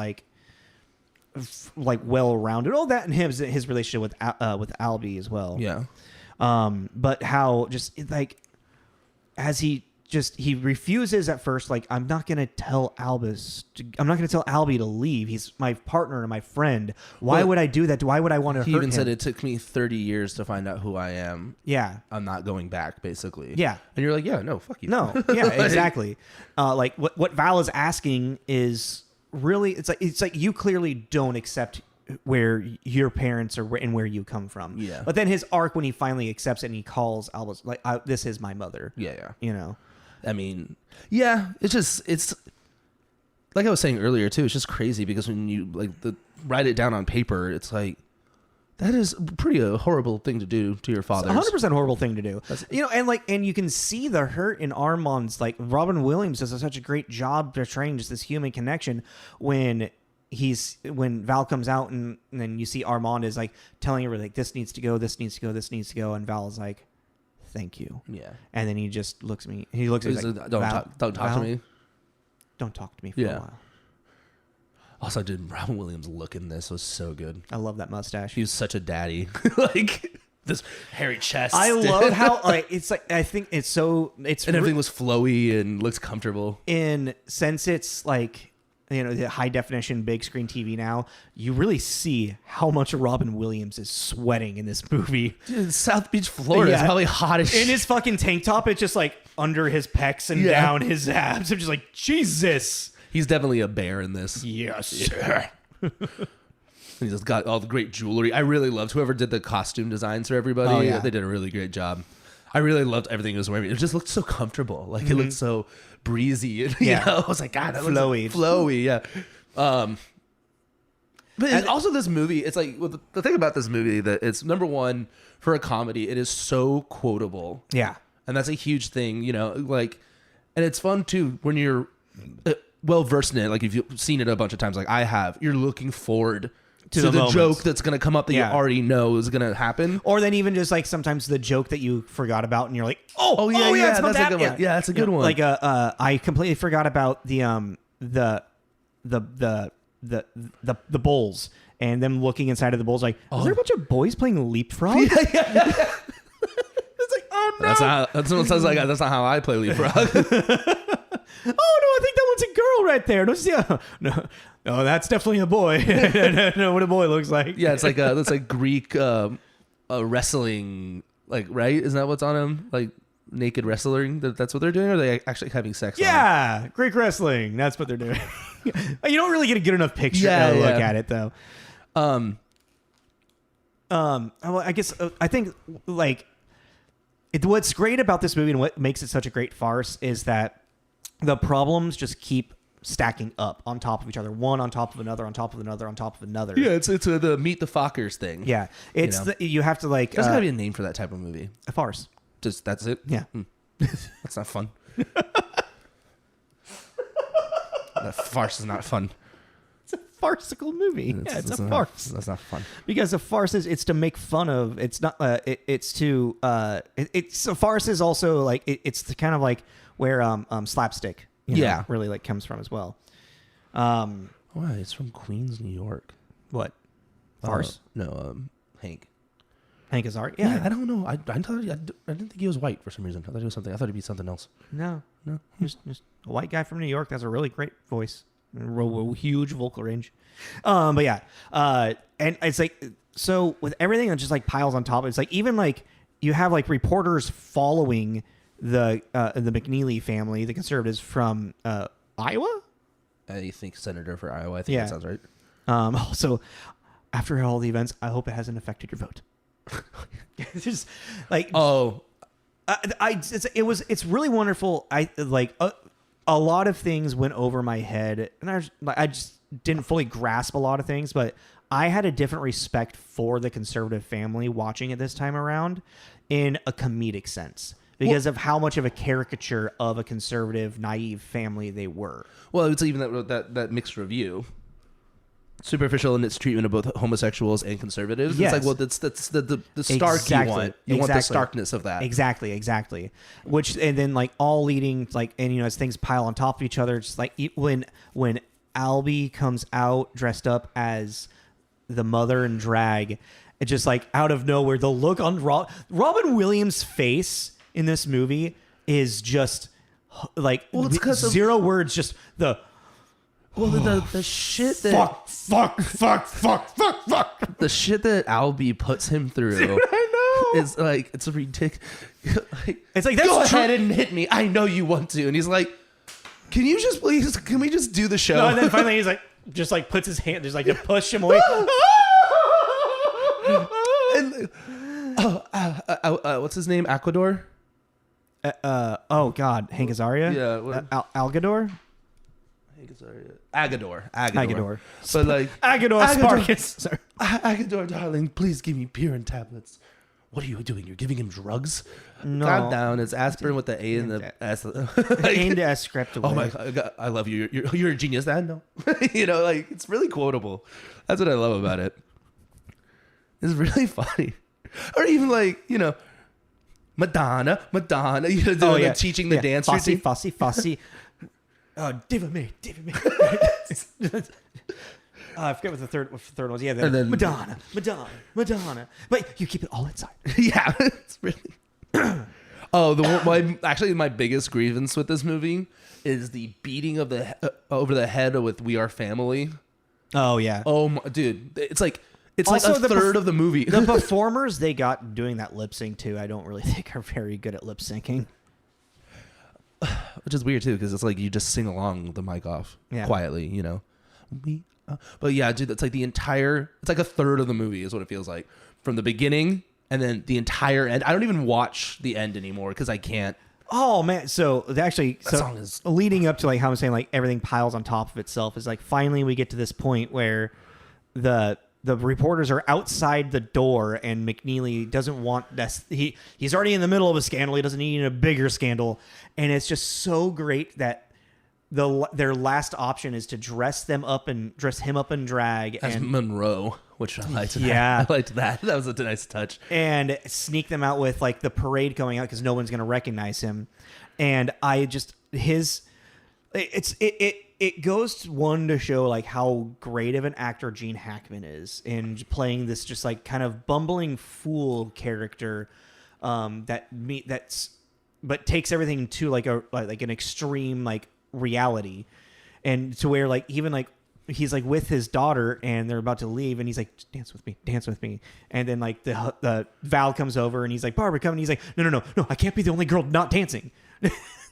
B: well-rounded. Oh, that and his relationship with Albie as well.
A: Yeah.
B: But how just as he he refuses at first. Like, I'm not gonna tell Albie to leave. He's my partner and my friend. Why would I do that? Why would I want to hurt him?
A: He even said it took me 30 years to find out who I am.
B: Yeah,
A: I'm not going back, basically.
B: Yeah,
A: and you're like, yeah, no, fuck you.
B: No, yeah, exactly. Like what Val is asking is really, it's like you clearly don't accept where your parents are and where you come from.
A: Yeah.
B: But then his arc when he finally accepts it and he calls Albus like, this is my mother.
A: Yeah.
B: You know.
A: I mean, yeah, it's like I was saying earlier too. It's just crazy because when you write it down on paper, it's like that is pretty a horrible thing to do to your father.
B: 100% horrible thing to do. And you can see the hurt in Armand's. Like Robin Williams does such a great job portraying just this human connection when Val comes out and then you see Armand is like telling her like this needs to go, this needs to go, this needs to go, and Val is like, thank you.
A: Yeah.
B: And then he just looks at me. He looks at me like,
A: don't talk to me.
B: Don't talk to me for a while.
A: Also, dude, Robin Williams' look in this was so good.
B: I love that mustache.
A: He was such a daddy. Like this hairy chest.
B: I love how it's like I think it's
A: everything was flowy and looks comfortable.
B: Since it's like, you know, the high definition big screen TV now, you really see how much Robin Williams is sweating in this movie.
A: Dude, South Beach, Florida is probably hot as shit.
B: In his fucking tank top, it's just like under his pecs and down his abs. I'm just like, Jesus.
A: He's definitely a bear in this.
B: Yes.
A: Yeah. He's just got all the great jewelry. I really loved whoever did the costume designs for everybody.
B: Oh, yeah.
A: They did a really great job. I really loved everything he was wearing. It just looked so comfortable. Like, it looked so breezy. And, you know, I was like, God, that
B: flowy.
A: Flowy, yeah. But also this movie, it's like, well, the thing about this movie that it's, number one, for a comedy, it is so quotable.
B: Yeah.
A: And that's a huge thing, you know, like, and it's fun too when you're well versed in it. Like, if you've seen it a bunch of times, like I have, you're looking forward to the joke that's going to come up that you already know is going to happen.
B: Or then even just like sometimes the joke that you forgot about and you're like, oh yeah,
A: that's a good one. Yeah, that's a good one.
B: Like I completely forgot about the bowls and them looking inside of the bowls like, is there a bunch of boys playing leapfrog?
A: Yeah. It's like, oh no. Someone says like, that's not how I play leapfrog.
B: Oh no, I think that one's a girl right there. Don't you see? No, that's definitely a boy. I know what a boy looks like.
A: Yeah, it's like that's like Greek wrestling, like, right? Isn't that what's on him? Like naked wrestling. That's what they're doing. Or are they actually having sex?
B: Yeah, Greek wrestling. That's what they're doing. You don't really get a good enough picture to look at it though. Well, I guess I think like what's great about this movie and what makes it such a great farce is that the problems just keep stacking up on top of each other, one on top of another, on top of another, on top of another.
A: Yeah, it's the Meet the Fockers thing.
B: Yeah, it's you have to like.
A: There's gotta be a name for that type of movie.
B: A farce.
A: Just that's it.
B: Yeah,
A: that's not fun. That farce is not fun.
B: It's a farcical movie. It's a farce.
A: That's not fun.
B: Because a farce is it's to make fun of. It's not. It's to. It's a farce is also like it's the kind of like where slapstick. Really like comes from as well.
A: Why? It's from Queens, New York.
B: What? Farce?
A: Hank.
B: Hank Azaria? Yeah.
A: I don't know. I didn't think he was white for some reason. I thought he was something. I thought he'd be something else.
B: No. Just a white guy from New York. That's a really great voice. A huge vocal range. But yeah. And it's like, so with everything that just like piles on top, it's like even like you have like reporters following the McNeely family, the conservatives from Iowa.
A: I think senator for Iowa. I think that sounds right.
B: Also, after all the events, I hope it hasn't affected your vote. It's just like it's really wonderful. I like a lot of things went over my head, and I just didn't fully grasp a lot of things, but I had a different respect for the conservative family watching it this time around in a comedic sense. Because of how much of a caricature of a conservative, naive family they were.
A: Well, it's even that mixed review. Superficial in its treatment of both homosexuals and conservatives.
B: Yes.
A: It's like, well, that's the stark you want. You want the starkness of that.
B: Exactly. Which, and then like all leading, like, and you know, as things pile on top of each other, it's like when Albie comes out dressed up as the mother in drag, it's just like out of nowhere, the look on Robin Williams' face in this movie is just like
A: Well, it's 'cause of-
B: 0 words, just the
A: the shit that
B: fuck.
A: the shit that Albie puts him through.
B: I know.
A: Is like, it's ridiculous. Like,
B: It's like, that's
A: go
B: true.
A: ahead and hit me. I know you want to. And he's like, can we just do the show?
B: No, and then finally he's like, just like puts his hand, just like to push him away.
A: And, what's his name? Ecuador?
B: Oh God, Hank Azaria.
A: Yeah.
B: Algador.
A: Agador.
B: But
A: like
B: Agador Sparkus. Sorry.
A: Agador, darling, please give me Pirin tablets. What are you doing? You're giving him drugs?
B: No.
A: Calm down. It's aspirin with the A and the S.
B: Aimed at script away.
A: Oh my God, I love you. You're a genius, Dad. No, like, it's really quotable. That's what I love about it. It's really funny. Or even like, Madonna, teaching the dance routine.
B: Fosse. Diva me. I forget what the third was. Yeah,
A: and then
B: Madonna. But you keep it all inside.
A: Yeah, it's really. My biggest grievance with this movie is the beating of over the head with "We Are Family."
B: Oh yeah.
A: Oh my, dude, it's like
B: Also,
A: a third of the movie.
B: The performers they got doing that lip sync too, I don't really think are very good at lip syncing.
A: Which is weird too, because it's like you just sing along with the mic off quietly, But yeah, dude, that's like it's like a third of the movie is what it feels like from the beginning, and then the entire end. I don't even watch the end anymore because I can't.
B: Oh man, so actually,
A: song is
B: leading up to like how I'm saying like everything piles on top of itself is like finally we get to this point where the reporters are outside the door and McNeely doesn't want this. He's already in the middle of a scandal. He doesn't need a bigger scandal, and it's just so great that their last option is to dress him up in drag
A: as Monroe, which I liked.
B: Yeah,
A: I liked that. That was a nice touch.
B: And sneak them out with like the parade going out because no one's going to recognize him. And it goes to one to show like how great of an actor Gene Hackman is in playing this just like kind of bumbling fool character but takes everything to like an extreme like reality, and to where like even like he's like with his daughter and they're about to leave and he's like, dance with me, and then like the Val comes over and he's like, Barbara, come, and he's like, no, I can't be the only girl not dancing.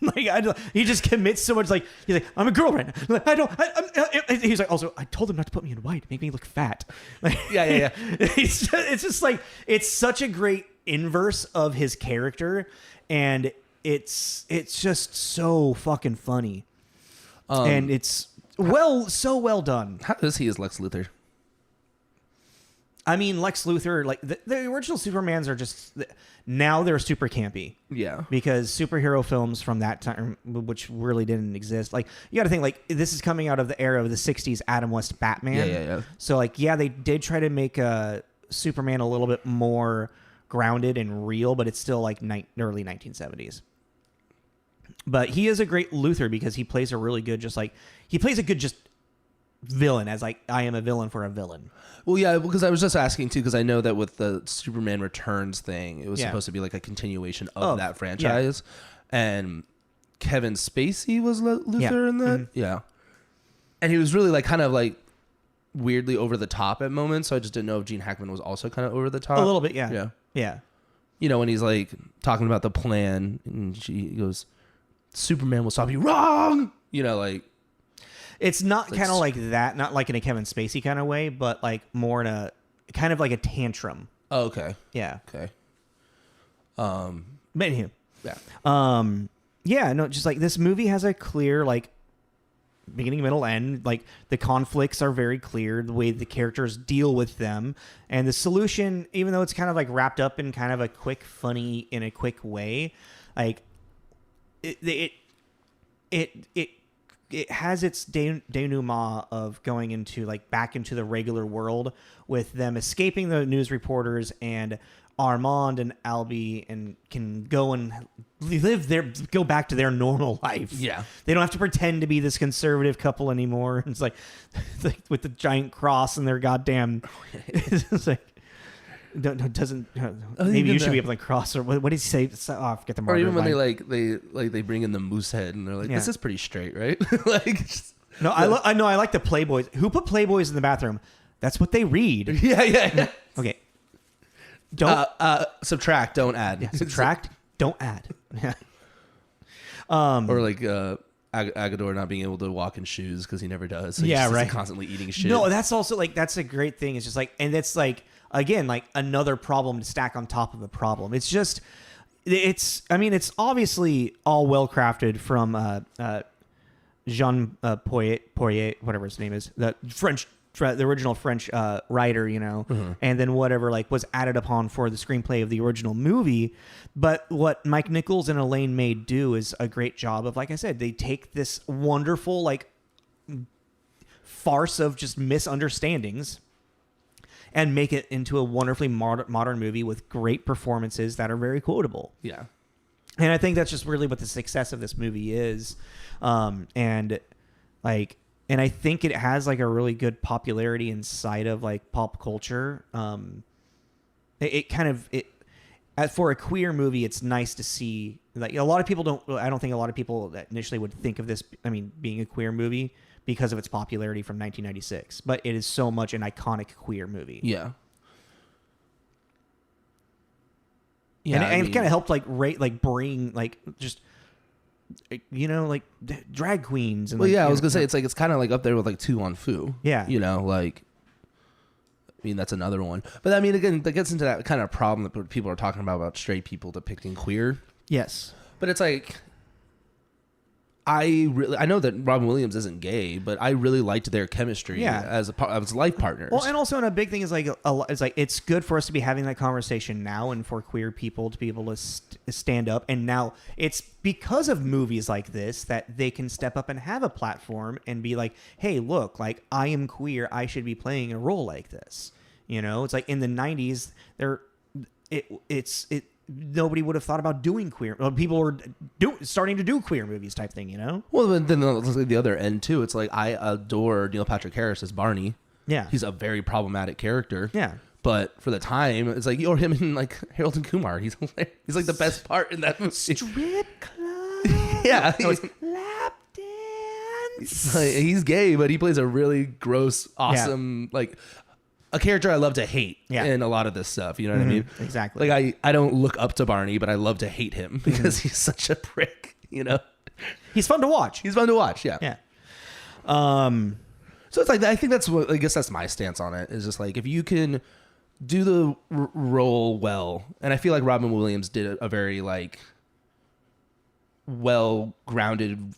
B: Like he just commits so much. Like he's like, I'm a girl right now. Like, he's like, also I told him not to put me in white, make me look fat. Like,
A: yeah.
B: It's just like it's such a great inverse of his character, and it's just so fucking funny, and it's so well done.
A: How is he as Lex Luthor?
B: I mean, Lex Luthor, like the original Supermans are just now they're super campy.
A: Yeah, because
B: superhero films from that time, which really didn't exist, like you got to think like this is coming out of the era of the '60s Adam West Batman.
A: Yeah.
B: So like they did try to make Superman a little bit more grounded and real, but it's still like early 1970s. But he is a great Luthor because he plays a really good, just villain, as like I am a villain for a villain.
A: Well, yeah, because I was just asking too, because I know that with the Superman Returns thing, it was supposed to be like a continuation of that franchise, and Kevin Spacey was Luthor in that, and he was really like kind of like weirdly over the top at moments. So I just didn't know if Gene Hackman was also kind of over the top
B: a little bit, yeah.
A: When he's like talking about the plan, and he goes, Superman will stop you. Wrong. Like
B: it's not kind of like that, not like in a Kevin Spacey kind of way, but like more in a kind of like a tantrum.
A: Oh, okay.
B: Yeah.
A: Okay.
B: But anywho.
A: Yeah.
B: No, just like this movie has a clear like beginning, middle, end. Like the conflicts are very clear, the way the characters deal with them, and the solution, even though it's kind of like wrapped up in kind of a quick way, like it has its denouement of going into like back into the regular world with them escaping the news reporters, and Armand and Albie and can go and go back to their normal life.
A: Yeah.
B: They don't have to pretend to be this conservative couple anymore. It's like with the giant cross and their goddamn, it's like, doesn't. Maybe you should be able to cross. Or what did he say? Oh, I forget the marker.
A: Or even when they bring in the moose head and they're like, this is pretty straight, right? like.
B: No, I know. I like the Playboys. Who put Playboys in the bathroom? That's what they read.
A: Yeah.
B: Okay. Don't
A: subtract, don't add.
B: Yeah, subtract, don't add. Yeah.
A: Or like Agador not being able to walk in shoes because he never does. So
B: yeah,
A: he's
B: right.
A: Constantly eating shit.
B: No, that's also like that's a great thing. It's just like, and it's like again like another problem to stack on top of the problem. It's just, I mean, it's obviously all well crafted from Jean Poiret, whatever his name is, the original French writer, and then whatever like was added upon for the screenplay of the original movie. But what Mike Nichols and Elaine May do is a great job of, like I said, they take this wonderful like farce of just misunderstandings and make it into a wonderfully modern movie with great performances that are very quotable.
A: Yeah.
B: And I think that's just really what the success of this movie is. And I think it has like a really good popularity inside of like pop culture. For a queer movie, it's nice to see like a lot of people I don't think a lot of people that initially would think of this, being a queer movie because of its popularity from 1996, but it is so much an iconic queer movie.
A: Yeah.
B: Yeah, and it kind of helped bring like just like drag queens and
A: I was gonna say it's kind of like up there with like 2 on Fu.
B: Yeah,
A: that's another one. But again, that gets into that kind of problem that people are talking about straight people depicting queer.
B: Yes,
A: but it's like I know that Robin Williams isn't gay, but I really liked their chemistry as life partners.
B: Well, and also, and a big thing is it's good for us to be having that conversation now, and for queer people to be able to stand up. And now it's because of movies like this that they can step up and have a platform and be like, "Hey, look, like I am queer. I should be playing a role like this." It's like in the 90s, nobody would have thought about doing queer. Well, people were starting to do queer movies type thing, Well, then the other end too. It's like I adore Neil Patrick Harris as Barney. Yeah,
A: he's a very problematic character.
B: Yeah,
A: but for the time, it's like him and like Harold and Kumar. He's like the best part in that movie.
B: Strip club.
A: Yeah,
B: he's lap dance.
A: He's gay, but he plays a really gross, awesome a character I love to hate in a lot of this stuff. You know what I mean?
B: Exactly.
A: Like I don't look up to Barney, but I love to hate him because he's such a prick.
B: He's fun to watch.
A: Yeah.
B: Yeah.
A: So it's like I think I guess that's my stance on it. Is just like if you can do the role well, and I feel like Robin Williams did a very like well grounded.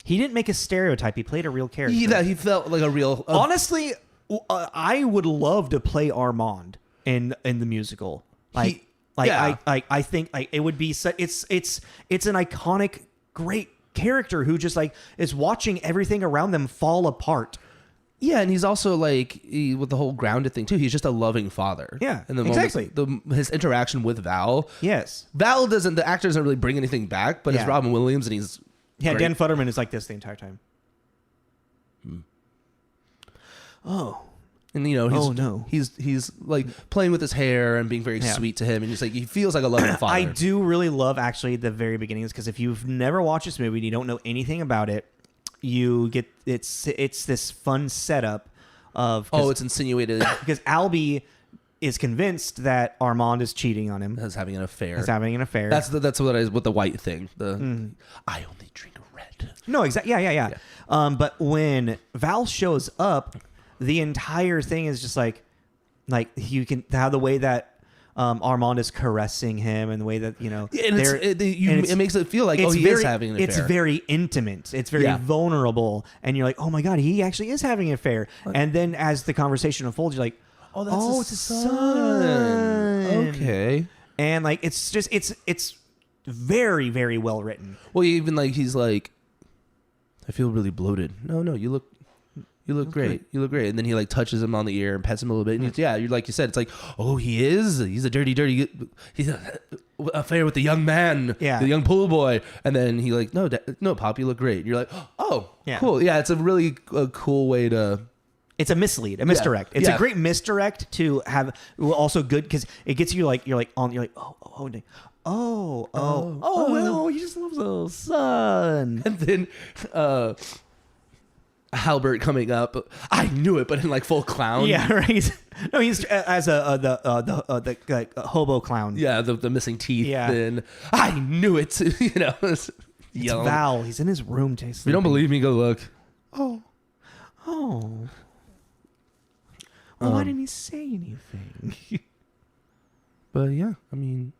B: He didn't make a stereotype. He played a real character.
A: He felt like a real...
B: Honestly, I would love to play Armand in the musical. I think it would be... It's an iconic, great character who just is watching everything around them fall apart.
A: Yeah, and he's also with the whole grounded thing too. He's just a loving father.
B: Yeah,
A: and
B: exactly.
A: His interaction with Val.
B: Yes,
A: Val doesn't. The actor doesn't really bring anything back, but it's Robin Williams, and he's...
B: Yeah,
A: great.
B: Dan Futterman is like this the entire time. Oh.
A: And he's like playing with his hair and being very sweet to him, and just he feels like a loving father.
B: I do really love actually the very beginnings, because if you've never watched this movie and you don't know anything about it, you get it's this fun setup of
A: it's insinuated
B: because Albie is convinced that Armand is cheating on him.
A: As having an affair.
B: That's
A: what I with the white thing. I only drink red.
B: No, exactly. Yeah. But when Val shows up, the entire thing is just like you can how the way that Armand is caressing him and the way that
A: it makes it feel like he is having an affair.
B: It's very intimate. It's very vulnerable, and you're like, oh my god, he actually is having an affair. And then as the conversation unfolds, you're like, it's a son.
A: Okay.
B: And it's just it's very, very well written.
A: Well, even he's like, I feel really bloated. No, you look great. Good. You look great. And then he touches him on the ear and pets him a little bit. And you're like you said, it's like, he's a dirty, he's an affair with the young man, the young pool boy. And then he no, Pop, you look great. And you're like, oh, cool. Yeah, it's a really cool way to
B: It's a misdirect. It's a great misdirect to have. Also good because it gets you like you're like well, he just loves the sun.
A: And then Halbert coming up. I knew it, but in like full clown.
B: Yeah, right. No, he's as the hobo clown.
A: Yeah, the missing teeth.
B: Yeah.
A: And I knew it. You know,
B: It's Val. He's in his room.
A: If you don't believe me, go look.
B: Oh. Well, why didn't he say anything?
A: But yeah, I mean,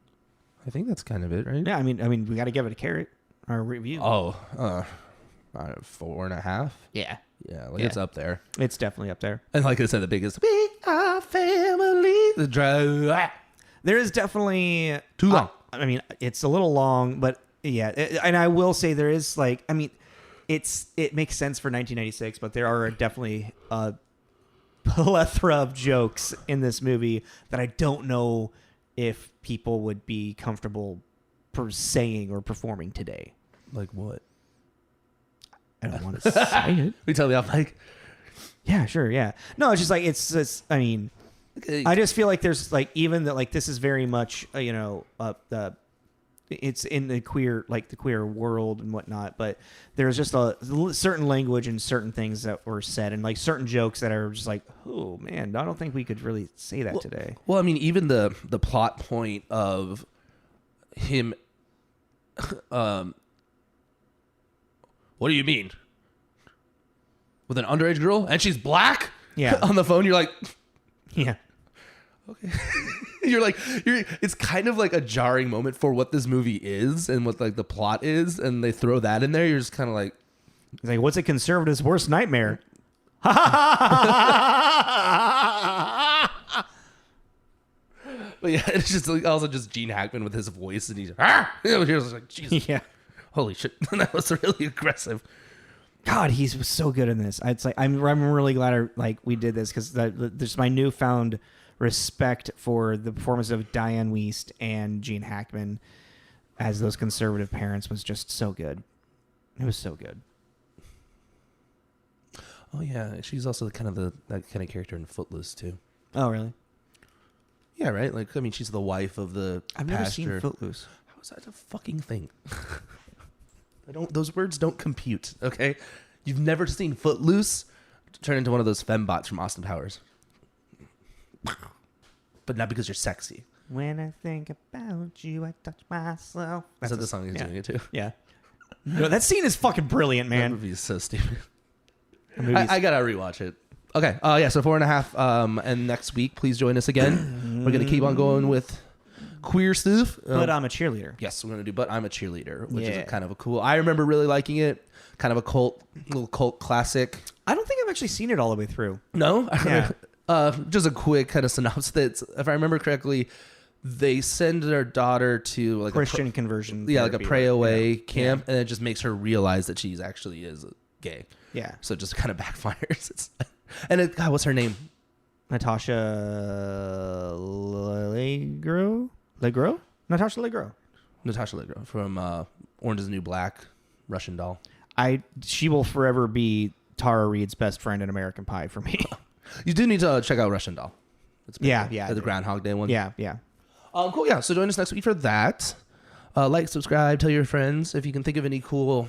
A: I think that's kind of it, right?
B: Yeah, I mean, we got to give it a carrot. Our review.
A: 4.5.
B: Yeah.
A: Yeah, it's up there.
B: It's definitely up there.
A: And like I said, the biggest, we are family. The drive.
B: There is definitely
A: too long.
B: I mean, it's a little long, but yeah. And I will say there is like, I mean, it makes sense for 1996, but there are definitely a plethora of jokes in this movie that I don't know if people would be comfortable saying or performing today.
A: Like what?
B: I don't want to say it.
A: We tell me off like,
B: yeah, sure, yeah. No, it's just like it's just. I mean, I just feel like there's like even that like this is very much it's in the queer world and whatnot, but there's just a certain language and certain things that were said and like certain jokes that are just like, oh man, I don't think we could really say that today.
A: Well, I mean, even the plot point of him. What do you mean? With an underage girl and she's black?
B: Yeah.
A: On the phone, you're like,
B: yeah.
A: Okay. It's kind of like a jarring moment for what this movie is and what like the plot is, and they throw that in there. You're just kind of like,
B: it's like, what's a conservative's worst nightmare?
A: But yeah, it's just like also just Gene Hackman with his voice, and he's like, Jesus,
B: yeah,
A: holy shit, that was really aggressive.
B: God, he was so good in this. It's like I'm really glad we did this because there's my newfound respect for the performance of Dianne Wiest and Gene Hackman as those conservative parents was just so good. It was so good.
A: Oh yeah, she's also that kind of character in Footloose too.
B: Oh really?
A: Yeah, right. Like I mean, she's the wife of the.
B: I've never seen Footloose.
A: How is that a fucking thing? Those words don't compute. Okay, you've never seen Footloose? Turn into one of those fembots from Austin Powers. But not because you're sexy.
B: When I think about you, I touch myself.
A: That's the song he's doing it too.
B: Yeah. No, that scene is fucking brilliant, man.
A: That movie is so stupid. I gotta rewatch it. Okay. Yeah. So 4.5. And next week, please join us again. We're gonna keep on going with queer stuff.
B: But I'm a cheerleader.
A: Yes, we're gonna do. But I'm a cheerleader, which is kind of a cool. I remember really liking it. Kind of a little cult classic.
B: I don't think I've actually seen it all the way through.
A: No.
B: Yeah.
A: Just a quick kind of synopsis. If I remember correctly, they send their daughter to like
B: Christian conversion.
A: Yeah, like a pray away camp, and it just makes her realize that she's actually is gay.
B: Yeah.
A: So it just kind of backfires. What's her name?
B: Natasha Legros? Natasha Legros
A: from Orange is the New Black, Russian doll.
B: She will forever be Tara Reid's best friend in American Pie for me.
A: You do need to check out Russian Doll.
B: Yeah.
A: The Groundhog Day one.
B: Yeah.
A: Cool. Yeah. So join us next week for that. Like, subscribe, tell your friends. If you can think of any cool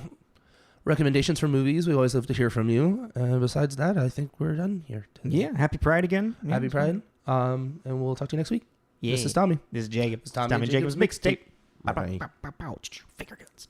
A: recommendations for movies, we always love to hear from you. Besides that, I think we're done here.
B: Yeah. Happy Pride again. Yeah,
A: Happy Pride. And we'll talk to you next week.
B: Yeah.
A: This is Tommy.
B: This is Jacob.
A: Tommy and Jacob's
B: mixtape.
A: Bye.
B: Finger guns.